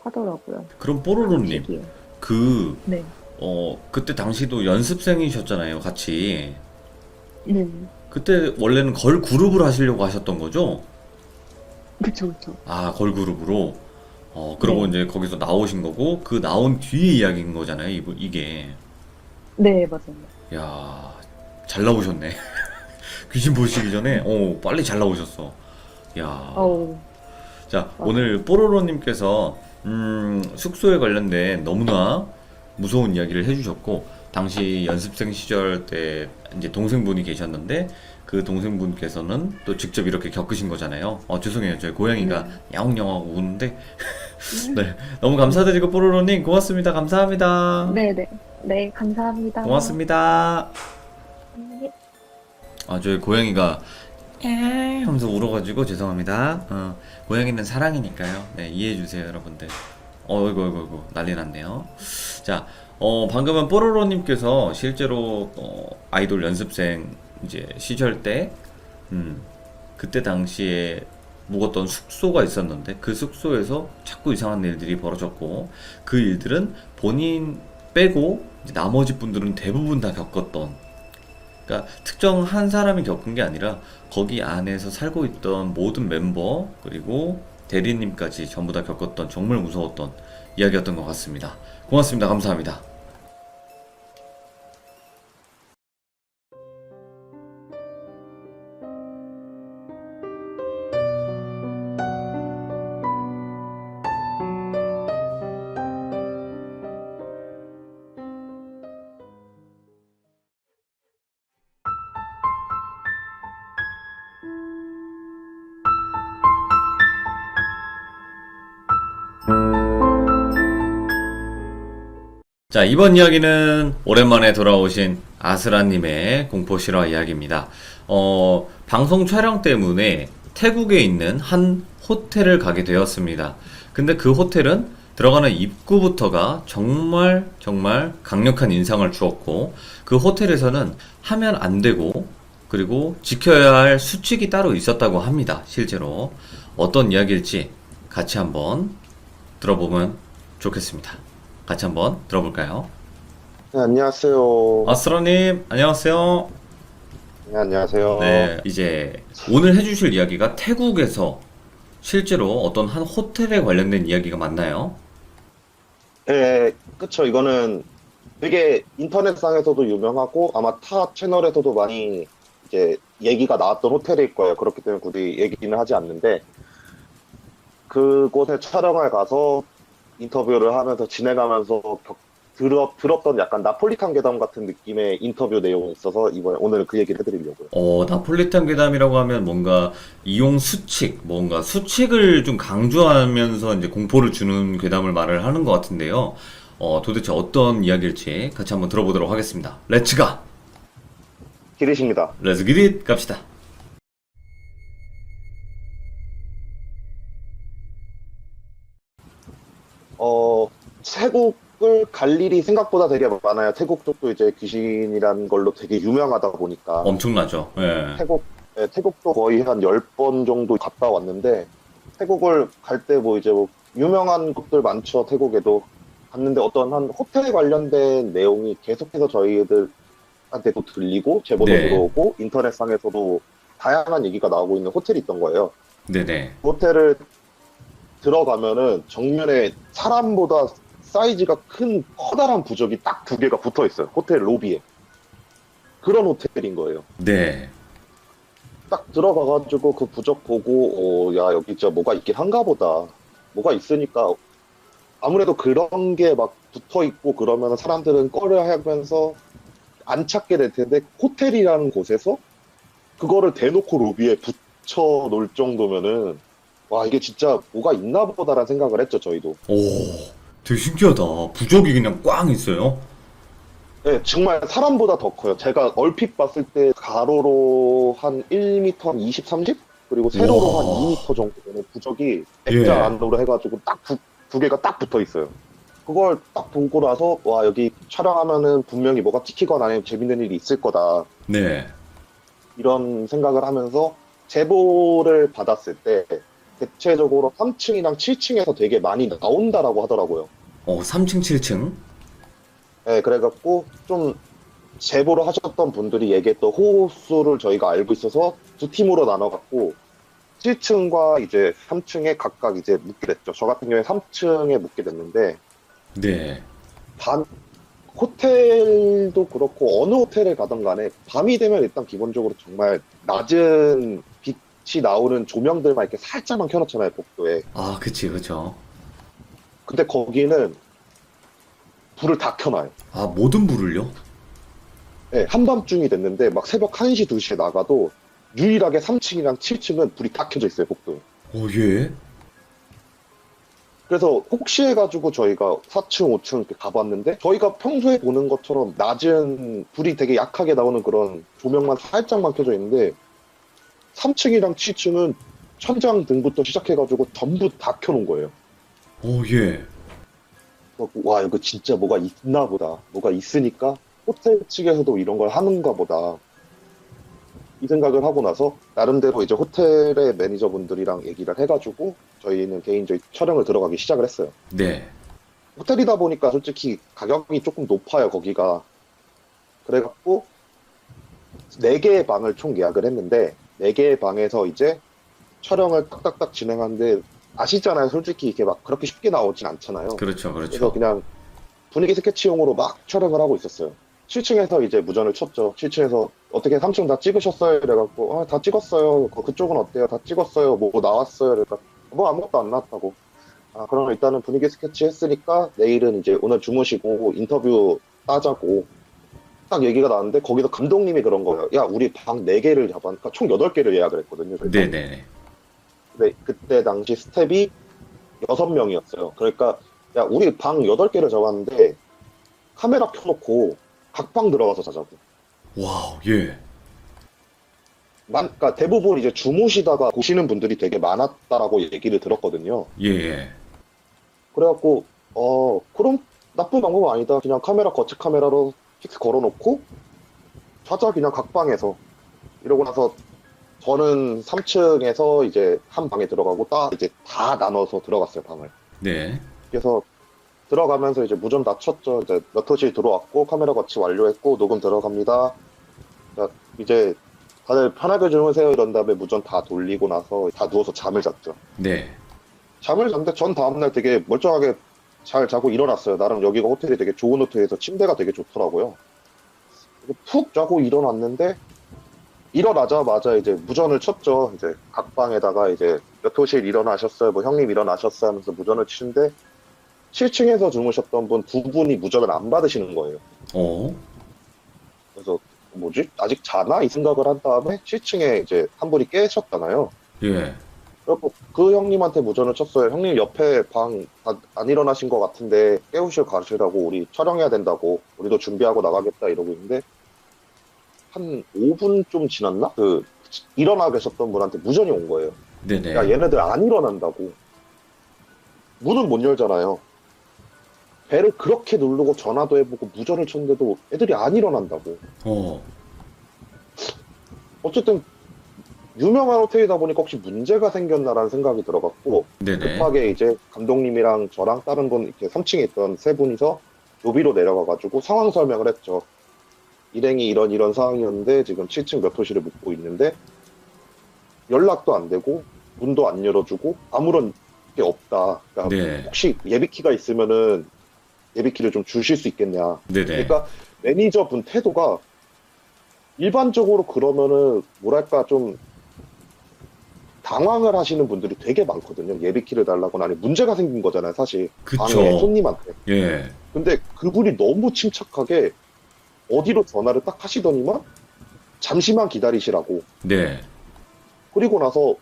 [SPEAKER 2] 하더라고요.
[SPEAKER 1] 그럼
[SPEAKER 2] 그
[SPEAKER 1] 뽀로로님,
[SPEAKER 2] 시기에.
[SPEAKER 1] 그,
[SPEAKER 2] 네.
[SPEAKER 1] 그때 당시도 연습생이셨잖아요, 같이.
[SPEAKER 2] 네.
[SPEAKER 1] 그때 원래는 걸 그룹을 하시려고 하셨던 거죠?
[SPEAKER 2] 그쵸, 그쵸.
[SPEAKER 1] 아, 걸그룹으로. 그러고
[SPEAKER 2] 네.
[SPEAKER 1] 이제 거기서 나오신 거고, 그 나온 뒤에 이야기인 거잖아요, 이게.
[SPEAKER 2] 네, 맞아요.
[SPEAKER 1] 야, 잘 나오셨네. 귀신 보시기 전에, 빨리 잘 나오셨어. 야.
[SPEAKER 2] 어우,
[SPEAKER 1] 자,
[SPEAKER 2] 맞아요.
[SPEAKER 1] 오늘 뽀로로님께서, 숙소에 관련된 너무나 무서운 이야기를 해주셨고, 당시 연습생 시절 때 이제 동생분이 계셨는데, 그 동생분께서는 또 직접 이렇게 겪으신 거잖아요. 죄송해요. 저희 고양이가
[SPEAKER 2] 네.
[SPEAKER 1] 야옹야옹하고 우는데, 네. 너무 감사드리고, 뽀로로님, 고맙습니다. 감사합니다.
[SPEAKER 2] 네네. 네, 감사합니다.
[SPEAKER 1] 고맙습니다.
[SPEAKER 2] 네.
[SPEAKER 1] 저희 고양이가 하면서 울어가지고 죄송합니다. 고양이는 사랑이니까요. 네, 이해해주세요, 여러분들. 어이구, 난리 났네요. 자, 방금은 뽀로로님께서 실제로, 아이돌 연습생 이제 시절 때, 그때 당시에 묵었던 숙소가 있었는데, 그 숙소에서 자꾸 이상한 일들이 벌어졌고, 그 일들은 본인 빼고, 이제 나머지 분들은 대부분 다 겪었던, 그러니까 특정 한 사람이 겪은 게 아니라 거기 안에서 살고 있던 모든 멤버 그리고 대리님까지 전부 다 겪었던 정말 무서웠던 이야기였던 것 같습니다. 고맙습니다. 감사합니다. 자, 이번 이야기는 오랜만에 돌아오신 아스라님의 공포 실화 이야기입니다. 방송 촬영 때문에 태국에 있는 한 호텔을 가게 되었습니다. 근데 그 호텔은 들어가는 입구부터가 정말 정말 강력한 인상을 주었고, 그 호텔에서는 하면 안 되고, 그리고 지켜야 할 수칙이 따로 있었다고 합니다. 실제로. 어떤 이야기일지 같이 한번 들어보면 좋겠습니다. 같이 한번 들어볼까요?
[SPEAKER 3] 네, 안녕하세요.
[SPEAKER 1] 아스라님, 안녕하세요.
[SPEAKER 3] 네, 안녕하세요.
[SPEAKER 1] 네, 이제 오늘 해주실 이야기가 태국에서 실제로 어떤 한 호텔에 관련된 이야기가 맞나요?
[SPEAKER 3] 네, 그쵸. 이거는 되게 인터넷상에서도 유명하고 아마 타 채널에서도 많이 이제 얘기가 나왔던 호텔일 거예요. 그렇기 때문에 굳이 얘기는 하지 않는데 그곳에 촬영을 가서 인터뷰를 하면서 진행하면서 들었던 약간 나폴리탄 괴담 같은 느낌의 인터뷰 내용이 있어서 이번에 오늘 그 얘기를 해드리려고요.
[SPEAKER 1] 나폴리탄 괴담이라고 하면 뭔가 이용 수칙, 뭔가 수칙을 좀 강조하면서 이제 공포를 주는 괴담을 말을 하는 것 같은데요. 도대체 어떤 이야기일지 같이 한번 들어보도록 하겠습니다. 렛츠 가!
[SPEAKER 3] 기리십니다.
[SPEAKER 1] 렛츠 기릿 갑시다.
[SPEAKER 3] 태국을 갈 일이 생각보다 되게 많아요. 태국 쪽도 이제 귀신이라는 걸로 되게 유명하다 보니까.
[SPEAKER 1] 엄청나죠? 예.
[SPEAKER 3] 태국도 거의 한 10번 정도 갔다 왔는데, 태국을 갈 때 뭐 이제 뭐 유명한 곳들 많죠. 태국에도. 갔는데 어떤 한 호텔 관련된 내용이 계속해서 저희들한테도 들리고, 제보도
[SPEAKER 1] 네.
[SPEAKER 3] 들어오고, 인터넷상에서도 다양한 얘기가 나오고 있는 호텔이 있던 거예요.
[SPEAKER 1] 네네.
[SPEAKER 3] 그 호텔을 들어가면은 정면에 사람보다 사이즈가 큰 커다란 부적이 딱 2개가 붙어 있어요. 호텔 로비에. 그런 호텔인 거예요.
[SPEAKER 1] 네.
[SPEAKER 3] 딱 들어가가지고 그 부적 보고, 야, 여기 진짜 뭐가 있긴 한가 보다. 뭐가 있으니까 아무래도 그런 게 막 붙어 있고 그러면 사람들은 꺼려 하면서 안 찾게 될 텐데 호텔이라는 곳에서 그거를 대놓고 로비에 붙여 놓을 정도면은 와, 이게 진짜 뭐가 있나 보다라는 생각을 했죠, 저희도.
[SPEAKER 1] 오, 되게 신기하다. 부적이 그냥 꽝 있어요?
[SPEAKER 3] 네, 정말 사람보다 더 커요. 제가 얼핏 봤을 때 가로로 한 1m 한 20, 30? 그리고 세로로
[SPEAKER 1] 와.
[SPEAKER 3] 한 2m 정도 되는 부적이
[SPEAKER 1] 예.
[SPEAKER 3] 액자 안으로 해가지고 딱 2개가 딱 붙어 있어요. 그걸 딱 보고 나서 와, 여기 촬영하면은 분명히 뭐가 찍히거나 아니면 재밌는 일이 있을 거다.
[SPEAKER 1] 네.
[SPEAKER 3] 이런 생각을 하면서 제보를 받았을 때 대체적으로 3층이랑 7층에서 되게 많이 나온다라고 하더라고요.
[SPEAKER 1] 3층, 7층?
[SPEAKER 3] 네, 그래갖고 좀 제보를 하셨던 분들이 얘기했던 호수를 저희가 알고 있어서 2팀으로 나눠갖고 7층과 이제 3층에 각각 이제 묵게 됐죠. 저 같은 경우에 3층에 묵게 됐는데
[SPEAKER 1] 네.
[SPEAKER 3] 호텔도 그렇고 어느 호텔에 가든 간에 밤이 되면 일단 기본적으로 정말 낮은 빛이 나오는 조명들만 이렇게 살짝만 켜놓잖아요, 복도에.
[SPEAKER 1] 아, 그치, 그쵸.
[SPEAKER 3] 근데 거기는 불을 다 켜놔요.
[SPEAKER 1] 아, 모든 불을요?
[SPEAKER 3] 네, 한밤중이 됐는데 막 새벽 1시, 2시에 나가도 유일하게 3층이랑 7층은 불이 다 켜져 있어요, 복도에.
[SPEAKER 1] 예?
[SPEAKER 3] 그래서 혹시 해가지고 저희가 4층, 5층 이렇게 가봤는데 저희가 평소에 보는 것처럼 낮은 불이 되게 약하게 나오는 그런 조명만 살짝만 켜져 있는데 3층이랑 7층은 천장 등부터 시작해가지고 전부 다 켜놓은 거예요.
[SPEAKER 1] 예.
[SPEAKER 3] 와, 이거 진짜 뭐가 있나 보다. 뭐가 있으니까 호텔 측에서도 이런 걸 하는가 보다. 이 생각을 하고 나서 나름대로 이제 호텔의 매니저분들이랑 얘기를 해가지고 저희는 개인적인 촬영을 들어가기 시작을 했어요.
[SPEAKER 1] 네.
[SPEAKER 3] 호텔이다 보니까 솔직히 가격이 조금 높아요, 거기가. 그래갖고 4개의 방을 총 예약을 했는데 4개의 방에서 이제 촬영을 딱딱딱 진행하는데 아시잖아요. 솔직히 이게 막 그렇게 쉽게 나오진 않잖아요.
[SPEAKER 1] 그렇죠,
[SPEAKER 3] 그래서
[SPEAKER 1] 그렇죠.
[SPEAKER 3] 그냥 분위기 스케치용으로 막 촬영을 하고 있었어요. 7층에서 이제 무전을 쳤죠. 7층에서 어떻게 3층 다 찍으셨어요? 이래갖고 다 찍었어요. 그쪽은 어때요? 다 찍었어요. 뭐 나왔어요? 그러니까 뭐 아무것도 안 나왔다고. 그럼 일단은 분위기 스케치 했으니까 내일은 이제 오늘 주무시고 인터뷰 따자고 딱 얘기가 나왔는데 거기서 감독님이 그런 거예요. 야, 우리 방 4개를 잡았으니까 총 8개를 예약을 했거든요. 저희가.
[SPEAKER 1] 네네네.
[SPEAKER 3] 근데 그때 당시 스텝이 6명이었어요. 그러니까 야, 우리 방 8개를 잡았는데 카메라 켜놓고 각 방 들어가서 자자고.
[SPEAKER 1] 와우, 예.
[SPEAKER 3] 그러니까 대부분 이제 주무시다가 보시는 분들이 되게 많았다라고 얘기를 들었거든요.
[SPEAKER 1] 예.
[SPEAKER 3] 그래갖고 그럼 나쁜 방법은 아니다. 그냥 거치 카메라로 픽스 걸어놓고 자자 그냥 각 방에서. 이러고 나서 저는 3층에서 이제 한 방에 들어가고 이제 다 나눠서 들어갔어요, 방을.
[SPEAKER 1] 네.
[SPEAKER 3] 그래서 들어가면서 이제 무전 다 쳤죠. 이제 몇 호실 들어왔고 카메라 거치 완료했고 녹음 들어갑니다. 자, 이제 다들 편하게 주무세요 이런 다음에 무전 다 돌리고 나서 다 누워서 잠을 잤죠.
[SPEAKER 1] 네.
[SPEAKER 3] 잠을 잤는데 전 다음날 되게 멀쩡하게 잘 자고 일어났어요. 나름 여기가 호텔이 되게 좋은 호텔에서 침대가 되게 좋더라고요. 그리고 푹 자고 일어났는데 일어나자마자 이제 무전을 쳤죠. 이제 각 방에다가 이제 몇 호실 일어나셨어요? 뭐 형님 일어나셨어요? 하면서 무전을 치는데 7층에서 주무셨던 분 두 분이 무전을 안 받으시는 거예요.
[SPEAKER 1] 어?
[SPEAKER 3] 그래서 뭐지? 아직 자나? 이 생각을 한 다음에 7층에 이제 한 분이 깨셨잖아요.
[SPEAKER 1] 예.
[SPEAKER 3] 그래서 그 형님한테 무전을 쳤어요. 형님 옆에 방 안 일어나신 것 같은데 깨우시고 가시라고 우리 촬영해야 된다고 우리도 준비하고 나가겠다 이러고 있는데 한 5분 좀 지났나? 그 일어나 계셨던 분한테 무전이 온 거예요.
[SPEAKER 1] 네네.
[SPEAKER 3] 야 얘네들 안 일어난다고. 문은 못 열잖아요. 배를 그렇게 누르고 전화도 해보고 무전을 쳤는데도 애들이 안 일어난다고.
[SPEAKER 1] 어.
[SPEAKER 3] 어쨌든 유명한 호텔이다 보니까 혹시 문제가 생겼나라는 생각이 들어갔고
[SPEAKER 1] 네네.
[SPEAKER 3] 급하게 이제 감독님이랑 저랑 다른 분 이렇게 3층에 있던 세 분이서 로비로 내려가가지고 상황 설명을 했죠. 일행이 이런 상황이었는데 지금 7층 몇 호실에 묵고 있는데 연락도 안 되고 문도 안 열어주고 아무런 게 없다. 그러니까
[SPEAKER 1] 네.
[SPEAKER 3] 혹시 예비키가 있으면은 예비키를 좀 주실 수 있겠냐.
[SPEAKER 1] 네네.
[SPEAKER 3] 그러니까 매니저 분 태도가 일반적으로 그러면은 뭐랄까 좀 당황을 하시는 분들이 되게 많거든요. 예비키를 달라거나 아니 문제가 생긴 거잖아요, 사실.
[SPEAKER 1] 그쵸.
[SPEAKER 3] 방에 손님한테.
[SPEAKER 1] 예.
[SPEAKER 3] 근데 그분이 너무 침착하게 어디로 전화를 딱 하시더니만 잠시만 기다리시라고.
[SPEAKER 1] 네.
[SPEAKER 3] 그리고 나서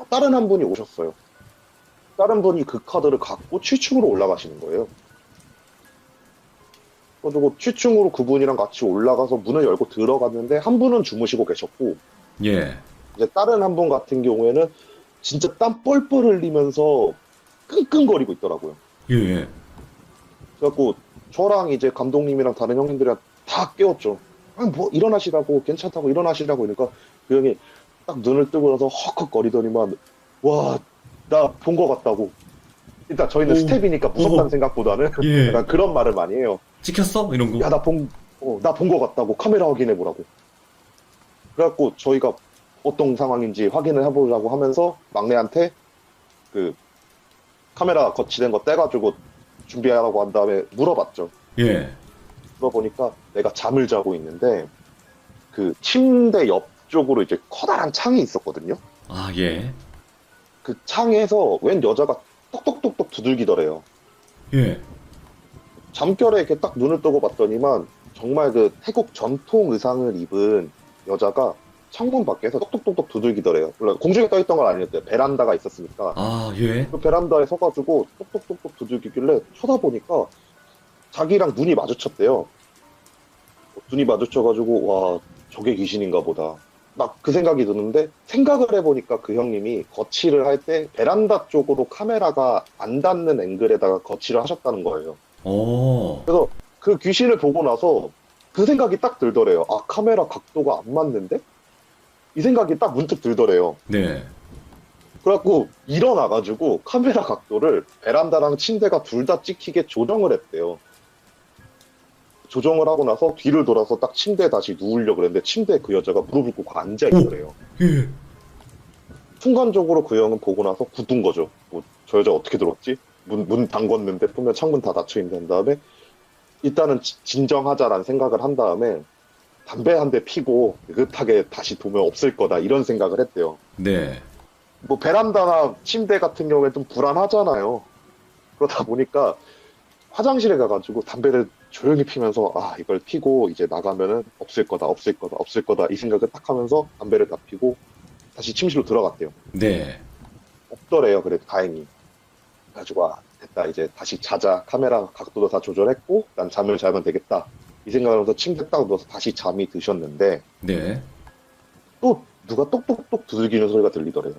[SPEAKER 3] 다른 한 분이 오셨어요. 다른 분이 그 카드를 갖고 7층으로 올라가시는 거예요. 그리고 7층으로 그분이랑 같이 올라가서 문을 열고 들어갔는데 한 분은 주무시고 계셨고
[SPEAKER 1] 예.
[SPEAKER 3] 이제 다른 한 분 같은 경우에는 진짜 땀 뻘뻘 흘리면서 끙끙거리고 있더라고요.
[SPEAKER 1] 예.
[SPEAKER 3] 그래갖고 저랑 이제 감독님이랑 다른 형님들이랑 다 깨웠죠. 아, 뭐 일어나시라고 괜찮다고 일어나시라고 이러니까 그 형이 딱 눈을 뜨고 나서 헉헉거리더니만 와 나 본 것 같다고. 일단 저희는
[SPEAKER 1] 오.
[SPEAKER 3] 스텝이니까 무섭다는
[SPEAKER 1] 오.
[SPEAKER 3] 생각보다는
[SPEAKER 1] 예.
[SPEAKER 3] 약간 그런 말을 많이 해요.
[SPEAKER 1] 찍혔어? 이런 거.
[SPEAKER 3] 야 나 본 것 같다고 카메라 확인해 보라고. 그래갖고 저희가 어떤 상황인지 확인을 해보려고 하면서 막내한테 그 카메라 거치된 거 떼가지고 준비하라고 한 다음에 물어봤죠.
[SPEAKER 1] 예.
[SPEAKER 3] 물어보니까 내가 잠을 자고 있는데 그 침대 옆쪽으로 이제 커다란 창이 있었거든요.
[SPEAKER 1] 아, 예.
[SPEAKER 3] 그 창에서 웬 여자가 똑똑똑똑 두들기더래요.
[SPEAKER 1] 예.
[SPEAKER 3] 잠결에 이렇게 딱 눈을 뜨고 봤더니만 정말 그 태국 전통 의상을 입은 여자가 창문 밖에서 똑똑똑똑 두들기더래요. 물론 공중에 떠있던 건 아니었대요. 베란다가 있었으니까.
[SPEAKER 1] 아, 예.
[SPEAKER 3] 그 베란다에 서가지고 똑똑똑똑 두들기길래 쳐다보니까 자기랑 눈이 마주쳤대요. 눈이 마주쳐가지고 와 저게 귀신인가 보다. 막 그 생각이 드는데 생각을 해보니까 그 형님이 거치를 할 때 베란다 쪽으로 카메라가 안 닿는 앵글에다가 거치를 하셨다는 거예요.
[SPEAKER 1] 어.
[SPEAKER 3] 그래서 그 귀신을 보고 나서 그 생각이 딱 들더래요. 아 카메라 각도가 안 맞는데? 이 생각이 딱 문득 들더래요.
[SPEAKER 1] 네.
[SPEAKER 3] 그래갖고 일어나가지고 카메라 각도를 베란다랑 침대가 둘 다 찍히게 조정을 했대요. 조정을 하고 나서 뒤를 돌아서 딱 침대에 다시 누우려고 그랬는데 침대에 그 여자가 무릎을 꿇고 앉아있더래요.
[SPEAKER 1] 예.
[SPEAKER 3] 순간적으로 그 형은 보고 나서 굳은 거죠. 뭐, 저 여자 어떻게 들었지? 문 잠궜는데 보면 창문 다 닫혀있는 다음에 일단은 진정하자라는 생각을 한 다음에 담배 한 대 피고 느긋하게 다시 보면 없을 거다 이런 생각을 했대요.
[SPEAKER 1] 네.
[SPEAKER 3] 뭐 베란다나 침대 같은 경우에 좀 불안하잖아요. 그러다 보니까 화장실에 가가지고 담배를 조용히 피면서 아 이걸 피고 이제 나가면은 없을 거다 이 생각을 딱 하면서 담배를 다 피고 다시 침실로 들어갔대요.
[SPEAKER 1] 네.
[SPEAKER 3] 없더래요. 그래도 다행히. 그래가지고 아 됐다 이제 다시 자자 카메라 각도도 다 조절했고 난 잠을 자면 되겠다 이 생각을 하면서 침대 딱 누워서 다시 잠이 드셨는데
[SPEAKER 1] 네.
[SPEAKER 3] 또 누가 똑똑똑 두들기는 소리가 들리더래요.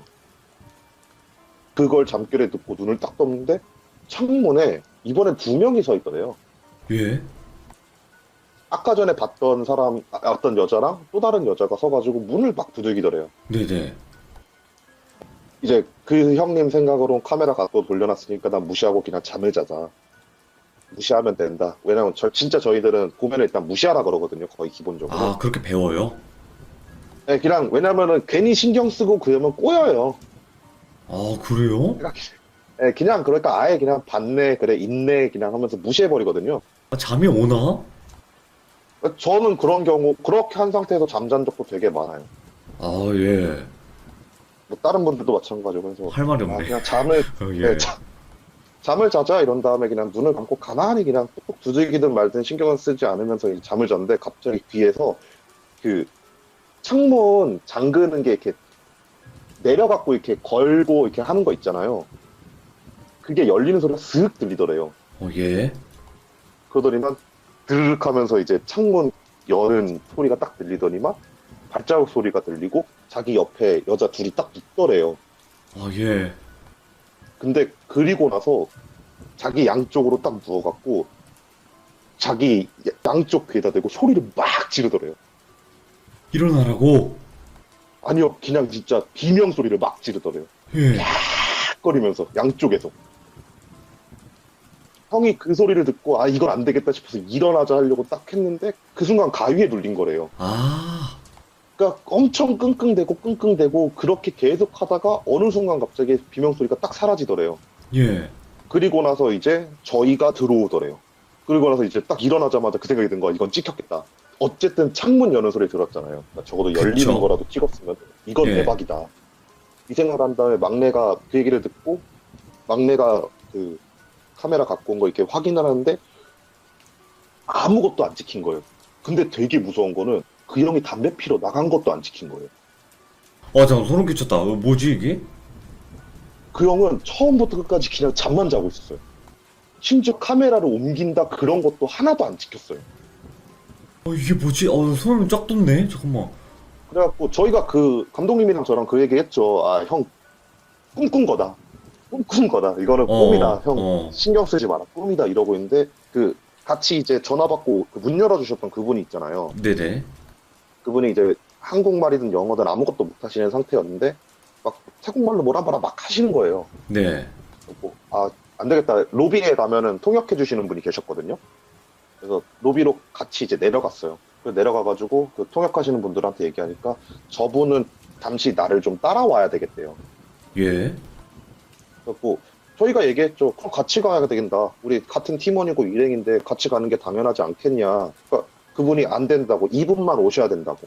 [SPEAKER 3] 그걸 잠결에 듣고 눈을 딱 떴는데 창문에 이번엔 두 명이 서 있더래요.
[SPEAKER 1] 예.
[SPEAKER 3] 아까 전에 봤던 사람, 어떤 여자랑 또 다른 여자가 서가지고 문을 막 두들기더래요.
[SPEAKER 1] 네네.
[SPEAKER 3] 이제 그 형님 생각으로 카메라 각도 돌려놨으니까 난 무시하고 그냥 잠을 자자. 무시하면 된다. 왜냐면 진짜 저희들은 보면 일단 무시하라 그러거든요. 거의 기본적으로.
[SPEAKER 1] 아, 그렇게 배워요?
[SPEAKER 3] 네, 그냥 왜냐면은 괜히 신경 쓰고 그러면 꼬여요.
[SPEAKER 1] 아, 그래요?
[SPEAKER 3] 생각해. 예, 그냥 그러니까 아예 그냥 받네 그래 있네 그냥 하면서 무시해버리거든요.
[SPEAKER 1] 아, 잠이 오나?
[SPEAKER 3] 저는 그런 경우 그렇게 한 상태에서 잠잔 적도 되게 많아요.
[SPEAKER 1] 아, 예.
[SPEAKER 3] 뭐 다른 분들도 마찬가지고 해서
[SPEAKER 1] 할 말이
[SPEAKER 3] 아
[SPEAKER 1] 없네.
[SPEAKER 3] 그냥 잠을
[SPEAKER 1] 어,
[SPEAKER 3] 예,
[SPEAKER 1] 예.
[SPEAKER 3] 잠을 자자 이런 다음에 그냥 눈을 감고 가만히 그냥 뚝뚝 두들기든 말든 신경을 쓰지 않으면서 이제 잠을 잤는데 갑자기 뒤에서 그 창문 잠그는 게 이렇게 내려갖고 이렇게 걸고 이렇게 하는 거 있잖아요. 그게 열리는 소리가 슥 들리더래요.
[SPEAKER 1] 어, 예.
[SPEAKER 3] 그러더니만 드르륵 하면서 이제 창문 여는 소리가 딱 들리더니만 발자국 소리가 들리고 자기 옆에 여자 둘이 딱 눕더래요.
[SPEAKER 1] 아, 예.
[SPEAKER 3] 근데 그리고 나서 자기 양쪽으로 딱 누워갖고 자기 양쪽 귀에다 대고 소리를 막 지르더래요.
[SPEAKER 1] 일어나라고?
[SPEAKER 3] 아니요, 그냥 진짜 비명 소리를 막 지르더래요.
[SPEAKER 1] 예.
[SPEAKER 3] 딱 거리면서 양쪽에서. 형이 그 소리를 듣고 아 이건 안 되겠다 싶어서 일어나자 하려고 딱 했는데 그 순간 가위에 눌린 거래요.
[SPEAKER 1] 아,
[SPEAKER 3] 그러니까 엄청 끙끙대고 그렇게 계속 하다가 어느 순간 갑자기 비명 소리가 딱 사라지더래요.
[SPEAKER 1] 예.
[SPEAKER 3] 그리고 나서 이제 저희가 들어오더래요. 그리고 나서 이제 딱 일어나자마자 그 생각이 든 거야. 이건 찍혔겠다. 어쨌든 창문 여는 소리 들었잖아요. 그러니까 적어도 열리는
[SPEAKER 1] 그쵸.
[SPEAKER 3] 거라도 찍었으면 이건
[SPEAKER 1] 예.
[SPEAKER 3] 대박이다. 이 생각을 한 다음에 막내가 그 얘기를 듣고 막내가 그 카메라 갖고 온 거 이렇게 확인을 하는데 아무것도 안 찍힌 거예요. 근데 되게 무서운 거는 그 형이 담배 피러 나간 것도 안 찍힌 거예요.
[SPEAKER 1] 잠깐 소름 끼쳤다. 뭐지 이게?
[SPEAKER 3] 그 형은 처음부터 끝까지 그냥 잠만 자고 있었어요. 심지어 카메라를 옮긴다 그런 것도 하나도 안 찍혔어요.
[SPEAKER 1] 이게 뭐지? 소름이 쫙 돋네. 잠깐만.
[SPEAKER 3] 그래갖고 저희가 그 감독님이랑 저랑 그 얘기했죠. 아, 형 꿈꾼 거다. 꿈꾼 거다. 이거는 꿈이다. 형 신경 쓰지 마라. 꿈이다 이러고 있는데 그 같이 이제 전화 받고 그 문 열어주셨던 그분이 있잖아요.
[SPEAKER 1] 네네.
[SPEAKER 3] 그분이 이제 한국말이든 영어든 아무것도 못 하시는 상태였는데 막 태국말로 뭐라 뭐라 막 하시는 거예요.
[SPEAKER 1] 네.
[SPEAKER 3] 그래서 아, 안 되겠다. 로비에 가면은 통역해 주시는 분이 계셨거든요. 그래서 로비로 같이 이제 내려갔어요. 그래서 내려가가지고 그 통역하시는 분들한테 얘기하니까 저분은 잠시 나를 좀 따라와야 되겠대요.
[SPEAKER 1] 예.
[SPEAKER 3] 그래서 저희가 얘기했죠. 그럼 같이 가야 되겠다. 우리 같은 팀원이고 일행인데 같이 가는 게 당연하지 않겠냐. 그러니까 그분이 안 된다고 2분만 오셔야 된다고.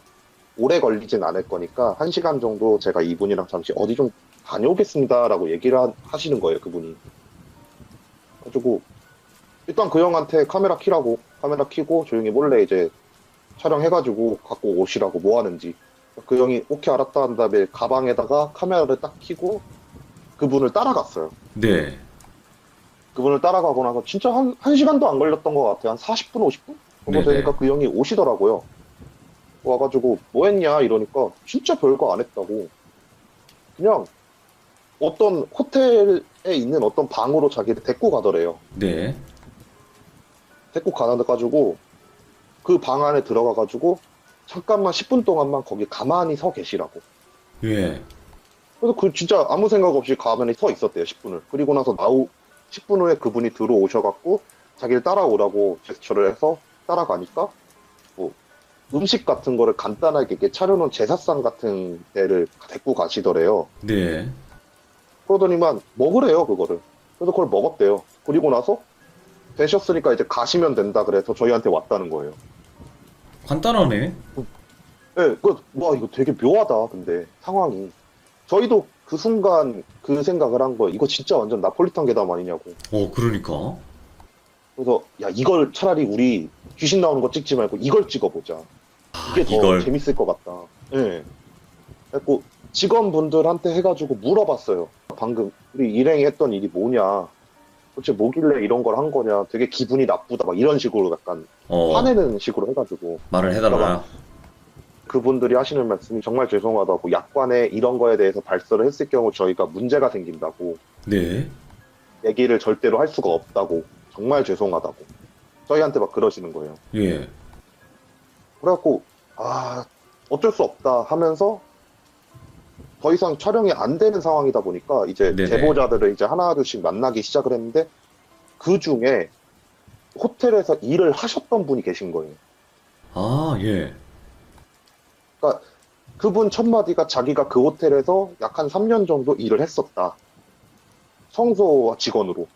[SPEAKER 3] 오래 걸리진 않을 거니까 1시간 정도 제가 이분이랑 잠시 어디 좀 다녀오겠습니다라고 얘기를 하시는 거예요. 그분이. 그래가지고 일단 그 형한테 카메라 켜라고 카메라 켜고 조용히 몰래 이제 촬영해가지고 갖고 오시라고 뭐 하는지 그 형이 오케이 알았다 한 다음에 가방에다가 카메라를 딱 켜고 그분을 따라갔어요.
[SPEAKER 1] 네.
[SPEAKER 3] 그분을 따라가고 나서 진짜 한 시간도 안 걸렸던 것 같아요. 한 40분, 50분? 정도
[SPEAKER 1] 네네.
[SPEAKER 3] 되니까 그 형이 오시더라고요. 와가지고 뭐 했냐 이러니까 진짜 별거 안 했다고. 그냥 어떤 호텔에 있는 어떤 방으로 자기를 데리고 가더래요.
[SPEAKER 1] 네.
[SPEAKER 3] 데리고 가가지고 그 방 안에 들어가가지고 잠깐만 10분 동안만 거기 가만히 서 계시라고.
[SPEAKER 1] 예.
[SPEAKER 3] 그래서 그 진짜 아무 생각 없이 가만히 서 있었대요. 10분을. 그리고 나서 10분 후에 그분이 들어오셔갖고 자기를 따라오라고 제스처를 해서 따라가니까 뭐 음식 같은 거를 간단하게 이렇게 차려놓은 제사상 같은 데를 데리고 가시더래요.
[SPEAKER 1] 네.
[SPEAKER 3] 그러더니만 먹으래요 그거를. 그래서 그걸 먹었대요. 그리고 나서 되셨으니까 이제 가시면 된다 그래서 저희한테 왔다는 거예요.
[SPEAKER 1] 간단하네.
[SPEAKER 3] 네, 와 이거 되게 묘하다. 근데 상황이 저희도 그 순간 그 생각을 한 거예요. 이거 진짜 완전 나폴리탄 계담 아니냐고.
[SPEAKER 1] 그러니까.
[SPEAKER 3] 그래서 야 이걸 차라리 우리 귀신 나오는 거 찍지 말고 이걸 찍어보자. 이게 더
[SPEAKER 1] 이걸.
[SPEAKER 3] 재밌을 것 같다. 예. 네. 그래서 직원분들한테 해가지고 물어봤어요. 방금 우리 일행이 했던 일이 뭐냐. 도대체 뭐길래 이런 걸 한 거냐. 되게 기분이 나쁘다. 막 이런 식으로 약간 화내는 식으로 해가지고.
[SPEAKER 1] 말을 해달라.
[SPEAKER 3] 그러니까 그분들이 하시는 말씀이 정말 죄송하다고. 약관에 이런 거에 대해서 발설을 했을 경우 저희가 문제가 생긴다고.
[SPEAKER 1] 네.
[SPEAKER 3] 얘기를 절대로 할 수가 없다고. 정말 죄송하다고. 저희한테 막 그러시는 거예요.
[SPEAKER 1] 예.
[SPEAKER 3] 그래갖고 아 어쩔 수 없다 하면서 더 이상 촬영이 안 되는 상황이다 보니까 이제
[SPEAKER 1] 네네.
[SPEAKER 3] 제보자들을 이제 하나둘씩 만나기 시작을 했는데 그 중에 호텔에서 일을 하셨던 분이 계신 거예요.
[SPEAKER 1] 아, 예.
[SPEAKER 3] 그러니까 그분 첫 마디가 자기가 그 호텔에서 약 한 3년 정도 일을 했었다. 청소 직원으로.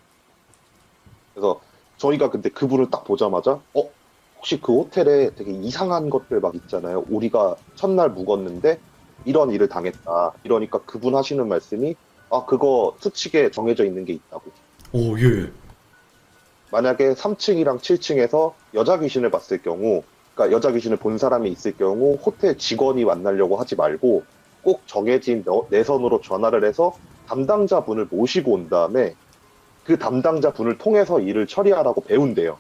[SPEAKER 3] 그래서 저희가 근데 그분을 딱 보자마자 혹시 그 호텔에 되게 이상한 것들 막 있잖아요. 우리가 첫날 묵었는데 이런 일을 당했다. 이러니까 그분 하시는 말씀이 그거 수칙에 정해져 있는 게 있다고.
[SPEAKER 1] 오, 예.
[SPEAKER 3] 만약에 3층이랑 7층에서 여자 귀신을 봤을 경우, 그러니까 여자 귀신을 본 사람이 있을 경우 호텔 직원이 만나려고 하지 말고 꼭 정해진 내선으로 전화를 해서 담당자 분을 모시고 온 다음에 그 담당자 분을 통해서 일을 처리하라고 배운대요.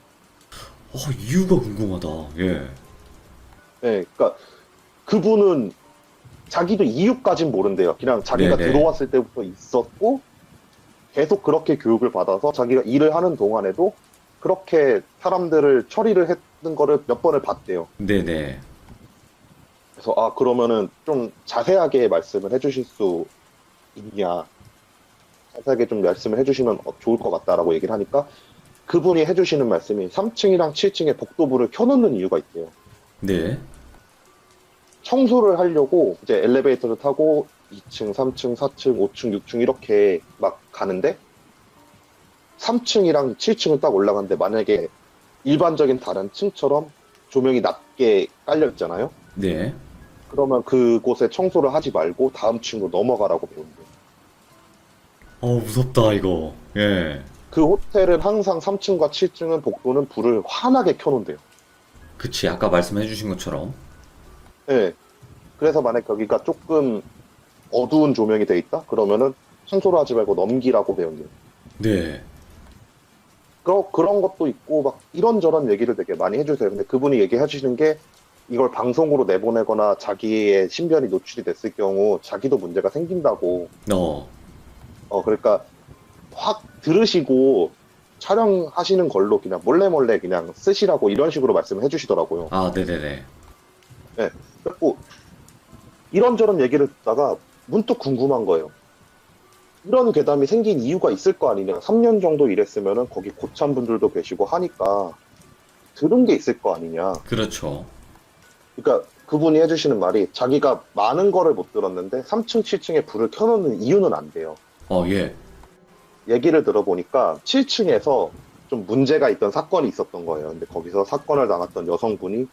[SPEAKER 1] 이유가 궁금하다. 예.
[SPEAKER 3] 네, 그러니까 그분은 자기도 이유까진 모른대요. 그냥 자기가
[SPEAKER 1] 네네.
[SPEAKER 3] 들어왔을 때부터 있었고 계속 그렇게 교육을 받아서 자기가 일을 하는 동안에도 그렇게 사람들을 처리를 했는 거를 몇 번을 봤대요.
[SPEAKER 1] 네네.
[SPEAKER 3] 그래서 그러면은 좀 자세하게 말씀을 해주실 수 있냐, 자세하게 좀 말씀을 해주시면 좋을 것 같다라고 얘기를 하니까 그분이 해주시는 말씀이 3층이랑 7층에 복도불을 켜놓는 이유가 있대요.
[SPEAKER 1] 네.
[SPEAKER 3] 청소를 하려고 이제 엘리베이터를 타고 2층, 3층, 4층, 5층, 6층 이렇게 막 가는데 3층이랑 7층을 딱 올라가는데 만약에 일반적인 다른 층처럼 조명이 낮게 깔려 있잖아요.
[SPEAKER 1] 네.
[SPEAKER 3] 그러면 그곳에 청소를 하지 말고 다음 층으로 넘어가라고 배운대요.
[SPEAKER 1] 무섭다, 이거. 예.
[SPEAKER 3] 그 호텔은 항상 3층과 7층은 복도는 불을 환하게 켜놓은대요.
[SPEAKER 1] 그치, 아까 말씀해 주신 것처럼.
[SPEAKER 3] 네. 그래서 만약 거기가 조금 어두운 조명이 돼 있다? 그러면은 청소를 하지 말고 넘기라고 배운대요.
[SPEAKER 1] 네.
[SPEAKER 3] 그런 것도 있고 막 이런저런 얘기를 되게 많이 해주세요. 근데 그분이 얘기해 주시는 게 이걸 방송으로 내보내거나 자기의 신변이 노출이 됐을 경우 자기도 문제가 생긴다고. 그러니까 확 들으시고 촬영하시는 걸로 그냥 몰래 그냥 쓰시라고 이런 식으로 말씀을 해주시더라고요.
[SPEAKER 1] 네네네.
[SPEAKER 3] 네. 그리고 이런저런 얘기를 듣다가 문득 궁금한 거예요. 이런 괴담이 생긴 이유가 있을 거 아니냐. 3년 정도 일했으면은 거기 고참분들도 계시고 하니까 들은 게 있을 거 아니냐.
[SPEAKER 1] 그렇죠.
[SPEAKER 3] 그러니까 그분이 해주시는 말이 자기가 많은 거를 못 들었는데 3층, 7층에 불을 켜놓는 이유는 안 돼요.
[SPEAKER 1] 예.
[SPEAKER 3] 얘기를 들어보니까 7층에서 좀 문제가 있던 사건이 있었던 거예요. 근데 거기서 사건을 당했던 여성분이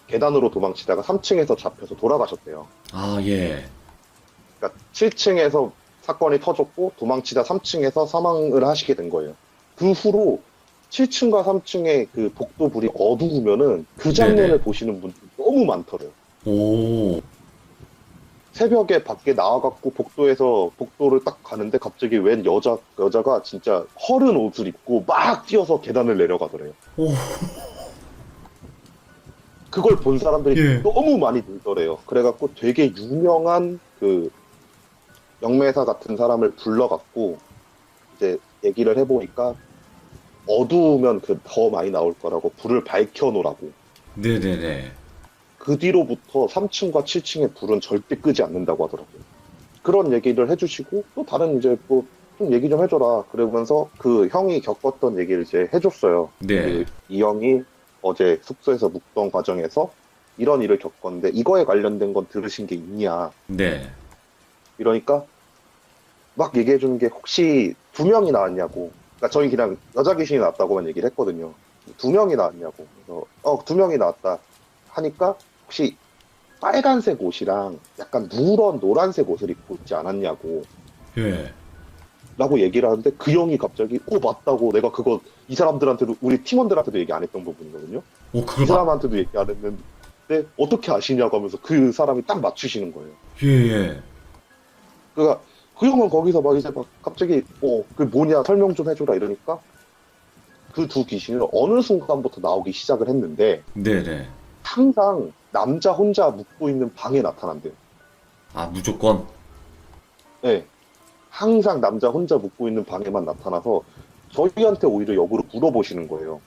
[SPEAKER 3] 계단으로 도망치다가 3층에서 잡혀서 돌아가셨대요.
[SPEAKER 1] 예.
[SPEAKER 3] 그러니까 7층에서 사건이 터졌고 도망치다 3층에서 사망을 하시게 된 거예요. 그 후로 7층과 3층의 그 복도불이 어두우면은 그 장면을
[SPEAKER 1] 네네.
[SPEAKER 3] 보시는 분들이 너무 많더래요.
[SPEAKER 1] 오.
[SPEAKER 3] 새벽에 밖에 나와갖고 복도를 딱 가는데 갑자기 웬 여자가 진짜 허른 옷을 입고 막 뛰어서 계단을 내려가더래요.
[SPEAKER 1] 오.
[SPEAKER 3] 그걸 본 사람들이
[SPEAKER 1] 예.
[SPEAKER 3] 너무 많이 늘더래요. 그래갖고 되게 유명한 그 영매사 같은 사람을 불러갖고 이제 얘기를 해보니까 어두우면 더 많이 나올 거라고 불을 밝혀놓으라고.
[SPEAKER 1] 네네네.
[SPEAKER 3] 그 뒤로부터 3층과 7층의 불은 절대 끄지 않는다고 하더라고요. 그런 얘기를 해주시고 또 다른 이제 뭐 좀 얘기 좀 해줘라 그러면서 그 형이 겪었던 얘기를 이제 해줬어요.
[SPEAKER 1] 네.
[SPEAKER 3] 이 형이 어제 숙소에서 묵던 과정에서 이런 일을 겪었는데 이거에 관련된 건 들으신 게 있냐.
[SPEAKER 1] 네.
[SPEAKER 3] 이러니까 막 얘기해 주는 게 혹시 2명이 나왔냐고. 그러니까 저희 그냥 여자 귀신이 나왔다고만 얘기를 했거든요. 2명이 나왔냐고. 그래서 2명이 나왔다 하니까 혹시 빨간색 옷이랑 약간 누런 노란색 옷을 입고 있지 않았냐고
[SPEAKER 1] 예.
[SPEAKER 3] 라고 얘기를 하는데 그 형이 갑자기 맞다고 내가 그거 이 사람들한테도 우리 팀원들한테도 얘기 안 했던 부분이거든요. 이
[SPEAKER 1] 그걸
[SPEAKER 3] 사람한테도 얘기 안 했는데 어떻게 아시냐고 하면서 그 사람이 딱 맞추시는 거예요.
[SPEAKER 1] 예.
[SPEAKER 3] 그러니까 그 형은 거기서 막 이제 막 갑자기 그 뭐냐 설명 좀 해줘라 이러니까 그 두 귀신은 어느 순간부터 나오기 시작을 했는데
[SPEAKER 1] 네네.
[SPEAKER 3] 항상 남자 혼자 묵고 있는 방에 나타난대요.
[SPEAKER 1] 무조건.
[SPEAKER 3] 네. 항상 남자 혼자 묵고 있는 방에만 나타나서 저희한테 오히려 역으로 물어보시는 거예요.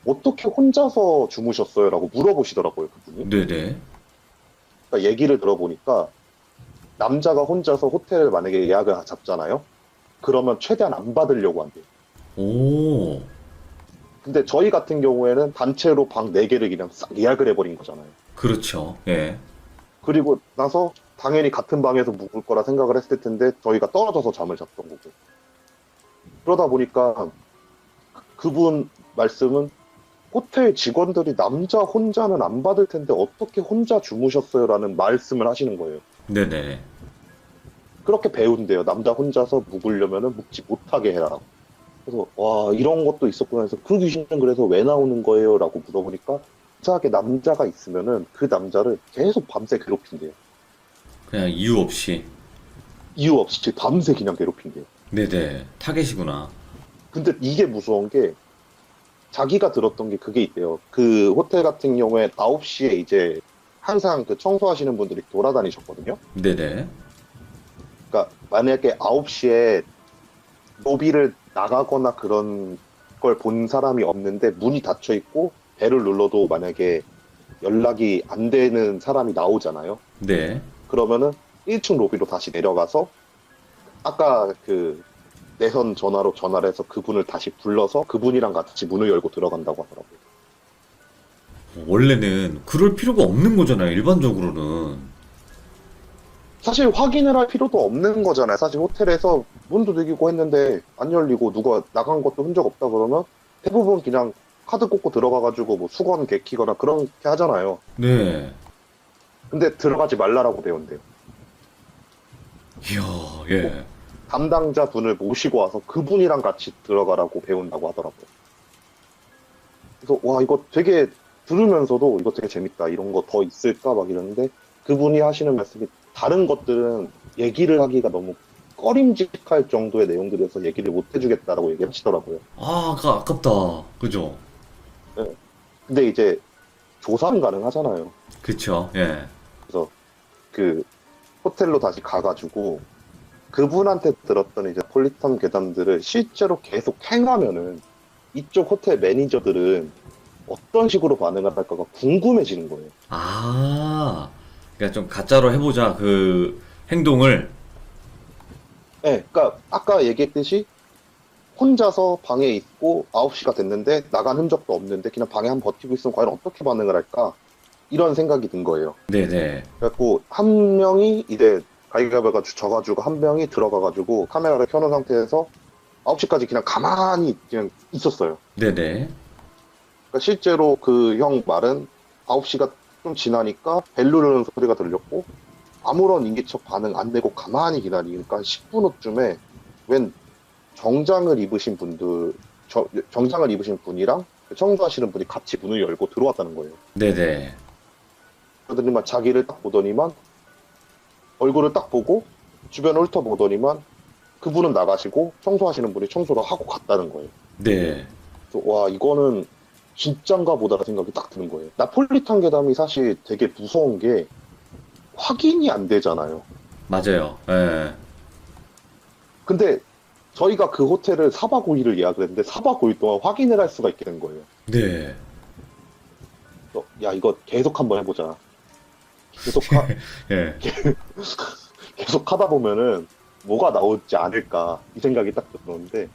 [SPEAKER 3] 어떻게 혼자서 주무셨어요? 라고 물어보시더라고요, 그분이.
[SPEAKER 1] 네네.
[SPEAKER 3] 그러니까 얘기를 들어보니까 남자가 혼자서 호텔을 만약에 예약을 잡잖아요? 그러면 최대한 안 받으려고 한대요.
[SPEAKER 1] 오.
[SPEAKER 3] 근데 저희 같은 경우에는 단체로 방 4개를 그냥 싹 예약을 해버린 거잖아요.
[SPEAKER 1] 그렇죠. 예.
[SPEAKER 3] 그리고 나서 당연히 같은 방에서 묵을 거라 생각을 했을 텐데 저희가 떨어져서 잠을 잤던 거고. 그러다 보니까 그분 말씀은 호텔 직원들이 남자 혼자는 안 받을 텐데 어떻게 혼자 주무셨어요? 라는 말씀을 하시는 거예요.
[SPEAKER 1] 네네.
[SPEAKER 3] 그렇게 배운대요. 남자 혼자서 묵으려면은 묵지 못하게 해라. 그래서 와 이런 것도 있었구나 해서 그 귀신은 그래서 왜 나오는 거예요? 라고 물어보니까 이상하게 남자가 있으면은 그 남자를 계속 밤새 괴롭힌대요.
[SPEAKER 1] 그냥 이유 없이.
[SPEAKER 3] 이유 없이 밤새 그냥 괴롭힌대요.
[SPEAKER 1] 네네. 타겟이구나.
[SPEAKER 3] 근데 이게 무서운 게 자기가 들었던 게 그게 있대요. 그 호텔 같은 경우에 9시에 이제 항상 그 청소하시는 분들이 돌아다니셨거든요.
[SPEAKER 1] 네네.
[SPEAKER 3] 그러니까 만약에 9시에 로비를 나가거나 그런 걸 본 사람이 없는데 문이 닫혀 있고 벨을 눌러도 만약에 연락이 안 되는 사람이 나오잖아요.
[SPEAKER 1] 네.
[SPEAKER 3] 그러면은 1층 로비로 다시 내려가서 아까 그 내선 전화로 전화를 해서 그분을 다시 불러서 그분이랑 같이 문을 열고 들어간다고 하더라고요.
[SPEAKER 1] 원래는 그럴 필요가 없는 거잖아요, 일반적으로는.
[SPEAKER 3] 사실 확인을 할 필요도 없는 거잖아요. 사실 호텔에서 문 두들기고 했는데 안 열리고 누가 나간 것도 흔적 없다 그러면 대부분 그냥 카드 꽂고 들어가가지고 뭐 수건 개키거나 그렇게 하잖아요.
[SPEAKER 1] 네.
[SPEAKER 3] 근데 들어가지 말라라고 배운대요.
[SPEAKER 1] 이야, 예.
[SPEAKER 3] 담당자 분을 모시고 와서 그분이랑 같이 들어가라고 배운다고 하더라고요. 그래서 와 이거 되게 들으면서도 이거 되게 재밌다. 이런 거 더 있을까 막 이러는데 그분이 하시는 말씀이 다른 것들은 얘기를 하기가 너무 꺼림직할 정도의 내용들이어서 얘기를 못 해주겠다라고 얘기하시더라고요.
[SPEAKER 1] 아, 아깝다. 그죠?
[SPEAKER 3] 네. 근데 이제 조사는 가능하잖아요.
[SPEAKER 1] 그쵸, 예.
[SPEAKER 3] 그래서 그 호텔로 다시 가가지고 그분한테 들었던 이제 폴리텀 괴담들을 실제로 계속 행하면은 이쪽 호텔 매니저들은 어떤 식으로 반응을 할까가 궁금해지는 거예요.
[SPEAKER 1] 아, 그러니까 좀 가짜로 해보자, 그 행동을.
[SPEAKER 3] 네, 그러니까 아까 얘기했듯이 혼자서 방에 있고 9시가 됐는데 나간 흔적도 없는데 그냥 방에 한 번 버티고 있으면 과연 어떻게 반응을 할까? 이런 생각이 든 거예요.
[SPEAKER 1] 네네.
[SPEAKER 3] 그래갖고 한 명이 이제 가위바위보가 져가지고 한 명이 들어가가지고 카메라를 켜놓은 상태에서 9시까지 그냥 가만히 그냥 있었어요.
[SPEAKER 1] 네네.
[SPEAKER 3] 그러니까 실제로 그 형 말은 9시가 좀 지나니까 벨 누르는 소리가 들렸고 아무런 인기척 반응 안 내고 가만히 기다리니까 한 10분 후쯤에 웬 정장을 입으신 분들 정장을 입으신 분이랑 청소하시는 분이 같이 문을 열고 들어왔다는 거예요.
[SPEAKER 1] 네네.
[SPEAKER 3] 그러더니만 자기를 딱 보더니만 얼굴을 딱 보고 주변을 훑어보더니만 그분은 나가시고 청소하시는 분이 청소를 하고 갔다는 거예요.
[SPEAKER 1] 네.
[SPEAKER 3] 그래서 와 이거는 진짠가 보다라는 생각이 딱 드는 거예요. 나폴리탄 괴담이 사실 되게 무서운 게 확인이 안 되잖아요.
[SPEAKER 1] 맞아요. 예.
[SPEAKER 3] 근데 저희가 그 호텔을 4박 5일을 예약을 했는데 4박 5일 동안 확인을 할 수가 있게 된 거예요.
[SPEAKER 1] 네.
[SPEAKER 3] 그래서 야 이거 계속 한번 해보자.
[SPEAKER 1] 예.
[SPEAKER 3] 계속 하다 보면은 뭐가 나오지 않을까 이 생각이 딱 들었는데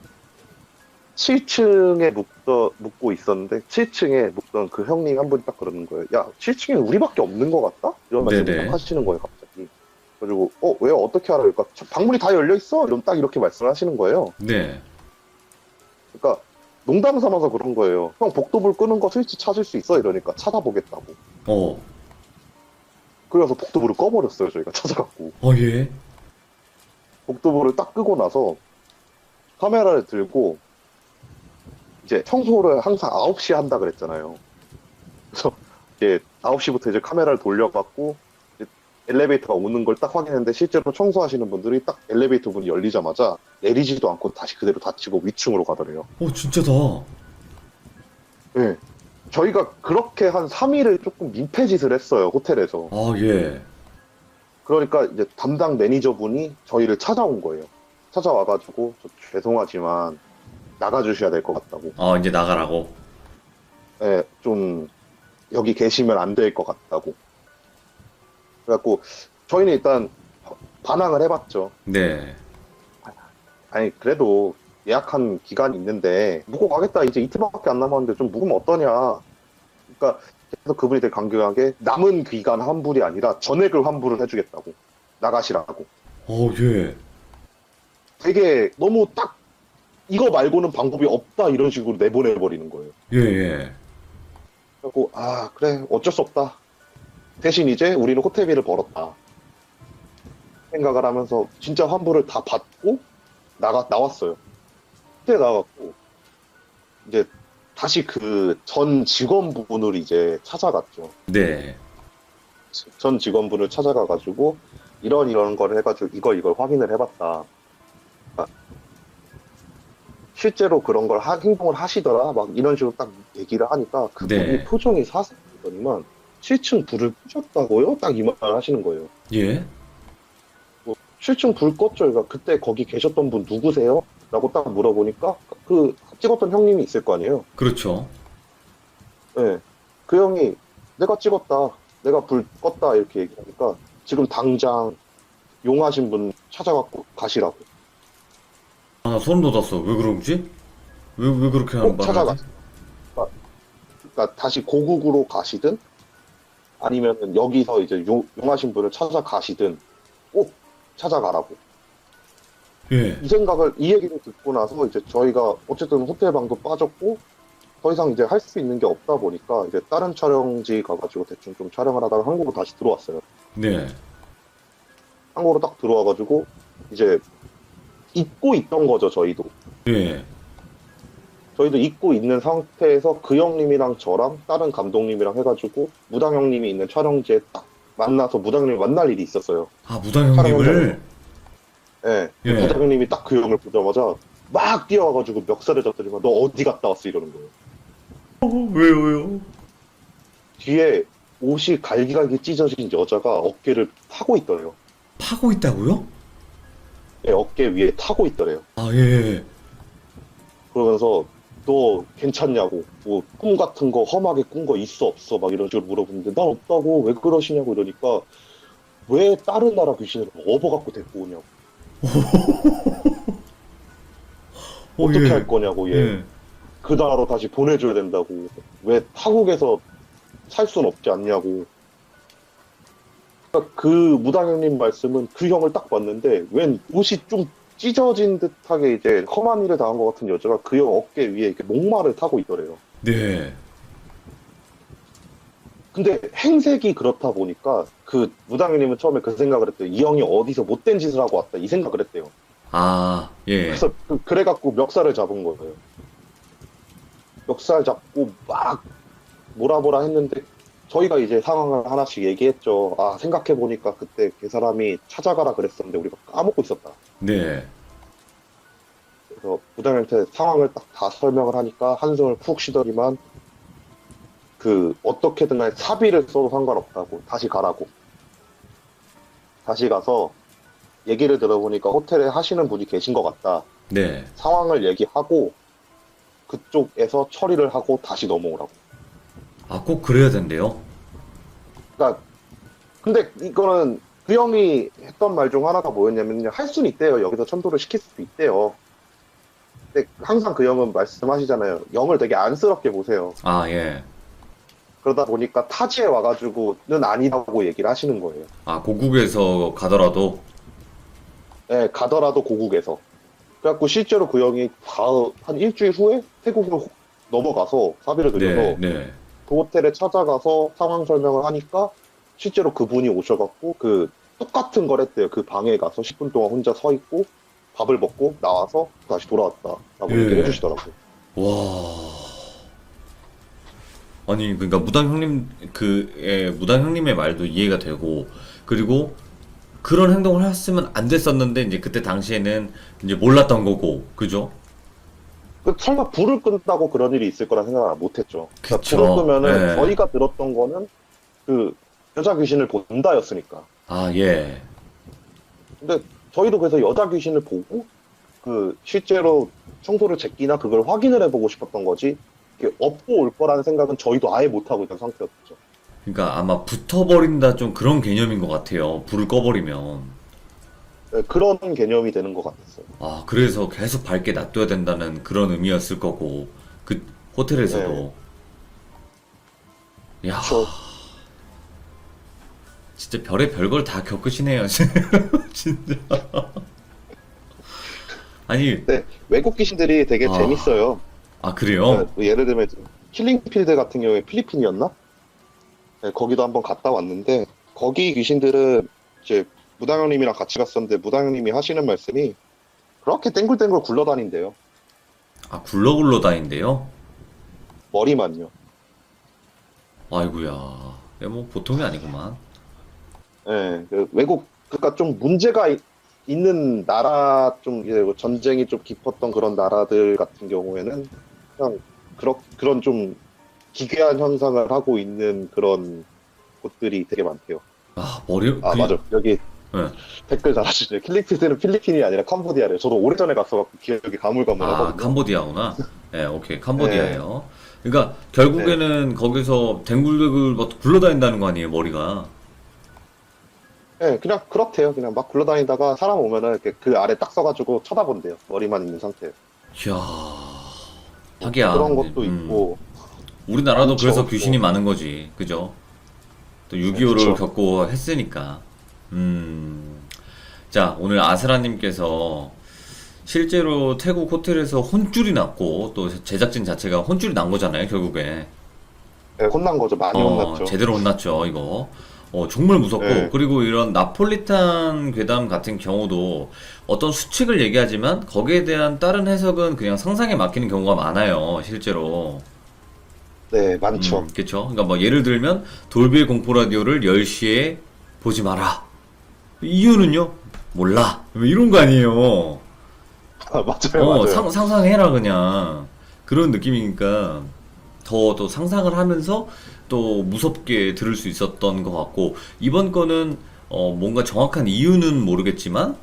[SPEAKER 3] 7층에 묵고 있었는데 7층에 묵던 그 형님 한 분이 딱 그러는 거예요. 야 7층에 우리밖에 없는 것 같다? 이런 말씀을
[SPEAKER 1] 네네.
[SPEAKER 3] 딱 하시는 거예요 갑자기. 그리고 왜요? 어떻게 알아요? 그러니까 방문이 다 열려 있어? 이러면 딱 이렇게 말씀을 하시는 거예요.
[SPEAKER 1] 네.
[SPEAKER 3] 그러니까 농담 삼아서 그런 거예요. 형 복도불 끄는 거 스위치 찾을 수 있어? 이러니까 찾아보겠다고.
[SPEAKER 1] 어.
[SPEAKER 3] 그래서 복도불을 꺼버렸어요 저희가 찾아갖고.
[SPEAKER 1] 예.
[SPEAKER 3] 복도불을 딱 끄고 나서 카메라를 들고 이제 청소를 항상 9시에 한다 그랬잖아요. 그래서 이제 9시부터 이제 카메라를 돌려갖고 이제 엘리베이터가 오는 걸 딱 확인했는데 실제로 청소하시는 분들이 딱 엘리베이터 문이 열리자마자 내리지도 않고 다시 그대로 닫히고 위층으로 가더래요.
[SPEAKER 1] 진짜다.
[SPEAKER 3] 네. 저희가 그렇게 한 3일을 조금 민폐짓을 했어요, 호텔에서.
[SPEAKER 1] 예.
[SPEAKER 3] 그러니까 이제 담당 매니저분이 저희를 찾아온 거예요. 찾아와가지고 저 죄송하지만 나가주셔야 될 것 같다고.
[SPEAKER 1] 이제 나가라고.
[SPEAKER 3] 예, 좀 여기 계시면 안 될 것 같다고. 그래갖고 저희는 일단 반항을 해봤죠.
[SPEAKER 1] 네.
[SPEAKER 3] 아니 그래도 예약한 기간이 있는데 묵고 가겠다 이제 이틀밖에 안 남았는데 좀 묵으면 어떠냐. 그러니까 그래서 그분이 되게 강경하게 남은 기간 환불이 아니라 전액을 환불을 해주겠다고 나가시라고.
[SPEAKER 1] 예.
[SPEAKER 3] 되게 너무 딱 이거 말고는 방법이 없다 이런 식으로 내보내버리는 거예요.
[SPEAKER 1] 예, 예.
[SPEAKER 3] 그리고 아 그래 어쩔 수 없다. 대신 이제 우리는 호텔비를 벌었다 생각을 하면서 진짜 환불을 다 받고 나왔어요. 호텔에 나갔고 이제 다시 그 전 직원분을 이제 찾아갔죠.
[SPEAKER 1] 네.
[SPEAKER 3] 전 직원분을 찾아가가지고 이런 걸 해가지고 이걸 확인을 해봤다. 그러니까 실제로 그런 걸 행동을 하시더라. 막 이런 식으로 딱 얘기를 하니까 그분이
[SPEAKER 1] 네.
[SPEAKER 3] 표정이 사색더니만 7층 불을 끄셨다고요? 딱 이 말을 하시는 거예요.
[SPEAKER 1] 예?
[SPEAKER 3] 뭐 7층 불 껐죠. 그러니까 그때 거기 계셨던 분 누구세요? 라고 딱 물어보니까 그 찍었던 형님이 있을 거 아니에요.
[SPEAKER 1] 그렇죠.
[SPEAKER 3] 네. 그 형이 내가 찍었다. 내가 불 껐다. 이렇게 얘기하니까 지금 당장 용하신 분 찾아갖고 가시라고.
[SPEAKER 1] 아, 나 소름 돋았어. 왜 그러지? 왜 그렇게 하는
[SPEAKER 3] 꼭
[SPEAKER 1] 말을
[SPEAKER 3] 찾아가.
[SPEAKER 1] 하지?
[SPEAKER 3] 그러니까 다시 고국으로 가시든 아니면 여기서 이제 용하신 분을 찾아가시든 꼭 찾아가라고.
[SPEAKER 1] 예.
[SPEAKER 3] 이 얘기를 듣고 나서 이제 저희가 어쨌든 호텔 방도 빠졌고 더 이상 이제 할 수 있는 게 없다 보니까 이제 다른 촬영지 가가지고 대충 좀 촬영을 하다가 한국으로 다시 들어왔어요.
[SPEAKER 1] 네.
[SPEAKER 3] 한국으로 딱 들어와가지고 이제 잊고 있던 거죠, 저희도.
[SPEAKER 1] 예.
[SPEAKER 3] 저희도 잊고 있는 상태에서 그 형님이랑 저랑 다른 감독님이랑 해가지고 무당 형님이 있는 촬영지에 딱 만나서 무당 형님 만날 일이 있었어요.
[SPEAKER 1] 아, 무당 형님을.
[SPEAKER 3] 예.
[SPEAKER 1] 예.
[SPEAKER 3] 무당 형님이 딱 그 형을 보자마자 막 뛰어와가지고 멱살을 잡더니만 너 어디 갔다 왔어 이러는 거예요.
[SPEAKER 1] 왜요?
[SPEAKER 3] 뒤에 옷이 갈기갈기 찢어진 여자가 어깨를 타고 있더래요.
[SPEAKER 1] 파고 있다고요?
[SPEAKER 3] 예, 어깨 위에 타고 있더래요.
[SPEAKER 1] 아, 예.
[SPEAKER 3] 그러면서 너 괜찮냐고 뭐 꿈 같은 거 험하게 꾼 거 있어 없어 막 이런 식으로 물어보는데 난 없다고 왜 그러시냐고 이러니까 왜 다른 나라 귀신을 업어갖고 데리고 오냐고 어떻게
[SPEAKER 1] 예.
[SPEAKER 3] 할 거냐고 얘
[SPEAKER 1] 예.
[SPEAKER 3] 그 나라로 다시 보내줘야 된다고 왜 타국에서 살 순 없지 않냐고. 그러니까 그 무당형님 말씀은 그 형을 딱 봤는데 웬 옷이 좀 찢어진 듯하게 이제 험한 일을 당한 것 같은 여자가 그 형 어깨 위에 이렇게 목마를 타고 있더래요.
[SPEAKER 1] 네.
[SPEAKER 3] 근데 행색이 그렇다 보니까 그 무당형님은 처음에 그 생각을 했대요. 이 형이 어디서 못된 짓을 하고 왔다 이 생각을 했대요.
[SPEAKER 1] 아, 예.
[SPEAKER 3] 그래서 그래갖고 멱살을 잡은 거예요. 멱살 잡고 막 뭐라 했는데 저희가 이제 상황을 하나씩 얘기했죠. 아 생각해보니까 그때 그 사람이 찾아가라 그랬었는데 우리가 까먹고 있었다.
[SPEAKER 1] 네.
[SPEAKER 3] 그래서 부장님한테 상황을 딱 다 설명을 하니까 한숨을 푹 쉬더니만 그 어떻게든 간에 사비를 써도 상관없다고 다시 가라고. 다시 가서 얘기를 들어보니까 호텔에 하시는 분이 계신 것 같다.
[SPEAKER 1] 네.
[SPEAKER 3] 상황을 얘기하고 그쪽에서 처리를 하고 다시 넘어오라고.
[SPEAKER 1] 아, 꼭 그래야 된대요?
[SPEAKER 3] 그러니까 근데 이거는 그 형이 했던 말 중 하나가 뭐였냐면요. 할 수는 있대요. 여기서 천도를 시킬 수도 있대요. 근데 항상 그 형은 말씀하시잖아요. 영을 되게 안쓰럽게 보세요.
[SPEAKER 1] 아, 예.
[SPEAKER 3] 그러다 보니까 타지에 와가지고는 아니라고 얘기를 하시는 거예요.
[SPEAKER 1] 아, 고국에서 가더라도?
[SPEAKER 3] 네, 가더라도 고국에서. 그래갖고 실제로 그 형이 한 일주일 후에 태국으로 넘어가서 사비를 들여서
[SPEAKER 1] 네, 네.
[SPEAKER 3] 그 호텔에 찾아가서 상황 설명을 하니까 실제로 그분이 오셔갖고 그 똑같은 걸 했대요. 그 방에 가서 10분 동안 혼자 서 있고 밥을 먹고 나와서 다시 돌아왔다라고
[SPEAKER 1] 예.
[SPEAKER 3] 얘기를 해주시더라고요.
[SPEAKER 1] 와. 아니, 그러니까 무당 형님, 무당 형님의 말도 이해가 되고, 그리고 그런 행동을 했으면 안 됐었는데, 이제 그때 당시에는 이제 몰랐던 거고, 그죠?
[SPEAKER 3] 설마 불을 끈다고 그런 일이 있을 거라 생각을 못했죠. 그러니까
[SPEAKER 1] 그쵸.
[SPEAKER 3] 불을 끄면은
[SPEAKER 1] 네.
[SPEAKER 3] 저희가 들었던 거는 그 여자 귀신을 본다였으니까.
[SPEAKER 1] 아, 예.
[SPEAKER 3] 근데 저희도 그래서 여자 귀신을 보고 그 실제로 청소를 제끼나 그걸 확인을 해보고 싶었던 거지 이렇게 업고 올 거라는 생각은 저희도 아예 못 하고 있던 상태였죠.
[SPEAKER 1] 그러니까 아마 붙어버린다 좀 그런 개념인 것 같아요. 불을 꺼버리면.
[SPEAKER 3] 네, 그런 개념이 되는 것 같았어요.
[SPEAKER 1] 아, 그래서 계속 밝게 놔둬야 된다는 그런 의미였을 거고, 그 호텔에서도. 야,
[SPEAKER 3] 그쵸.
[SPEAKER 1] 진짜 별의 별걸 다 겪으시네요. 진짜. 아니,
[SPEAKER 3] 네, 외국 귀신들이 되게
[SPEAKER 1] 아.
[SPEAKER 3] 재밌어요.
[SPEAKER 1] 아, 그래요?
[SPEAKER 3] 뭐 예를 들면 킬링필드 같은 경우에 필리핀이었나? 네, 거기도 한번 갔다 왔는데 거기 귀신들은 이제 무당형님이랑 같이 갔었는데 무당형님이 하시는 말씀이 그렇게 땡글땡글 굴러다닌대요.
[SPEAKER 1] 아, 굴러굴러 다닌대요?
[SPEAKER 3] 머리만요.
[SPEAKER 1] 아이고야. 야, 뭐 보통이 아니구만.
[SPEAKER 3] 예, 그 외국 그러니까 좀 문제가 있는 나라 좀 이제 뭐 전쟁이 좀 깊었던 그런 나라들 같은 경우에는 그냥 그런 좀 기괴한 현상을 하고 있는 그런 곳들이 되게 많대요.
[SPEAKER 1] 아, 머리,
[SPEAKER 3] 아, 맞아. 여기
[SPEAKER 1] 네.
[SPEAKER 3] 댓글 달아주세요. 킬링필드는 필리핀이 아니라 캄보디아래요. 저도 오래전에 갔어갖고 기억이 가물가물하거든요.
[SPEAKER 1] 아, 캄보디아구나. 네, 오케이. 캄보디아예요. 그러니까 결국에는 거기서 댕굴댕굴 막 굴러다닌다는 거 아니에요, 머리가.
[SPEAKER 3] 네, 그냥 그렇대요. 그냥 막 굴러다니다가 사람 오면은 이렇게 그 아래 딱 서가지고 쳐다본대요. 머리만 있는 상태.
[SPEAKER 1] 이야. 하기야.
[SPEAKER 3] 그런 것도 있고.
[SPEAKER 1] 우리나라도
[SPEAKER 3] 많죠,
[SPEAKER 1] 그래서
[SPEAKER 3] 또.
[SPEAKER 1] 귀신이 많은 거지. 그죠? 또 6.25를
[SPEAKER 3] 그쵸.
[SPEAKER 1] 겪고 했으니까. 자, 오늘 아스라님께서 실제로 태국 호텔에서 혼쭐이 났고, 또 제작진 자체가 혼쭐이 난 거잖아요, 결국에.
[SPEAKER 3] 네, 혼난 거죠. 많이 혼났죠.
[SPEAKER 1] 제대로 혼났죠, 이거. 정말 무섭고,
[SPEAKER 3] 네.
[SPEAKER 1] 그리고 이런 나폴리탄 괴담 같은 경우도 어떤 수칙을 얘기하지만, 거기에 대한 다른 해석은 그냥 상상에 맡기는 경우가 많아요, 실제로.
[SPEAKER 3] 네, 많죠.
[SPEAKER 1] 그쵸. 그러니까 뭐 예를 들면, 돌비의 공포 라디오를 10시에 보지 마라. 이유는요? 몰라. 뭐 이런 거 아니에요.
[SPEAKER 3] 아, 맞아요, 맞아요.
[SPEAKER 1] 상상해라, 그냥. 그런 느낌이니까, 더 상상을 하면서 또 무섭게 들을 수 있었던 것 같고, 이번 거는, 뭔가 정확한 이유는 모르겠지만,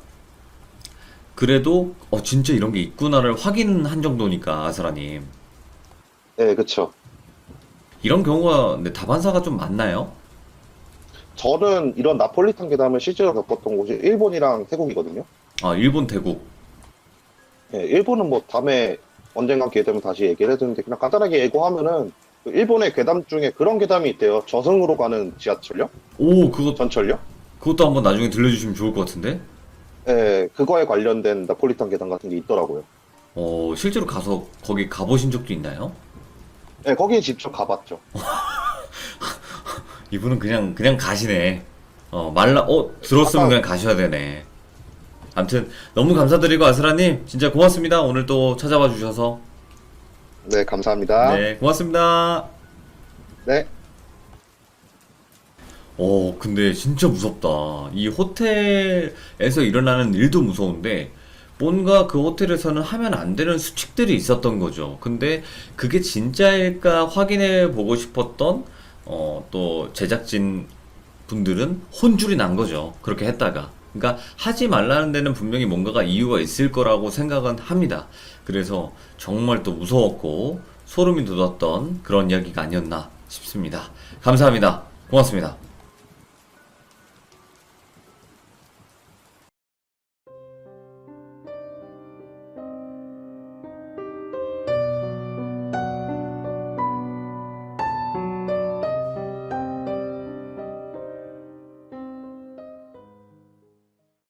[SPEAKER 1] 그래도, 진짜 이런 게 있구나를 확인한 정도니까, 아스라님.
[SPEAKER 3] 네, 그쵸.
[SPEAKER 1] 이런 경우가, 근데 다반사가 좀 많나요?
[SPEAKER 3] 저는 이런 나폴리탄 괴담을 실제로 겪었던 곳이 일본이랑 태국이거든요.
[SPEAKER 1] 아, 일본, 태국.
[SPEAKER 3] 네, 일본은 뭐 다음에 언젠간 기회 되면 다시 얘기를 해드리는데 그냥 간단하게 예고하면은 그 일본의 괴담 중에 그런 괴담이 있대요. 저승으로 가는 지하철역?
[SPEAKER 1] 오,
[SPEAKER 3] 전철역?
[SPEAKER 1] 그것도 한번 나중에 들려주시면 좋을 것 같은데?
[SPEAKER 3] 네, 그거에 관련된 나폴리탄 괴담 같은 게 있더라고요.
[SPEAKER 1] 실제로 가서 거기 가보신 적도 있나요?
[SPEAKER 3] 네, 거기에 직접 가봤죠.
[SPEAKER 1] 이분은 그냥 가시네. 들었으면
[SPEAKER 3] 아까-
[SPEAKER 1] 그냥 가셔야 되네. 아무튼, 너무 감사드리고, 아스라님, 진짜 고맙습니다. 오늘 또 찾아와 주셔서.
[SPEAKER 3] 네, 감사합니다.
[SPEAKER 1] 네, 고맙습니다.
[SPEAKER 3] 네.
[SPEAKER 1] 근데 진짜 무섭다. 이 호텔에서 일어나는 일도 무서운데, 뭔가 그 호텔에서는 하면 안 되는 수칙들이 있었던 거죠. 근데 그게 진짜일까 확인해 보고 싶었던, 또 제작진 분들은 혼쭐이 난 거죠. 그렇게 했다가. 그러니까 하지 말라는 데는 분명히 뭔가가 이유가 있을 거라고 생각은 합니다. 그래서 정말 또 무서웠고 소름이 돋았던 그런 이야기가 아니었나 싶습니다. 감사합니다. 고맙습니다.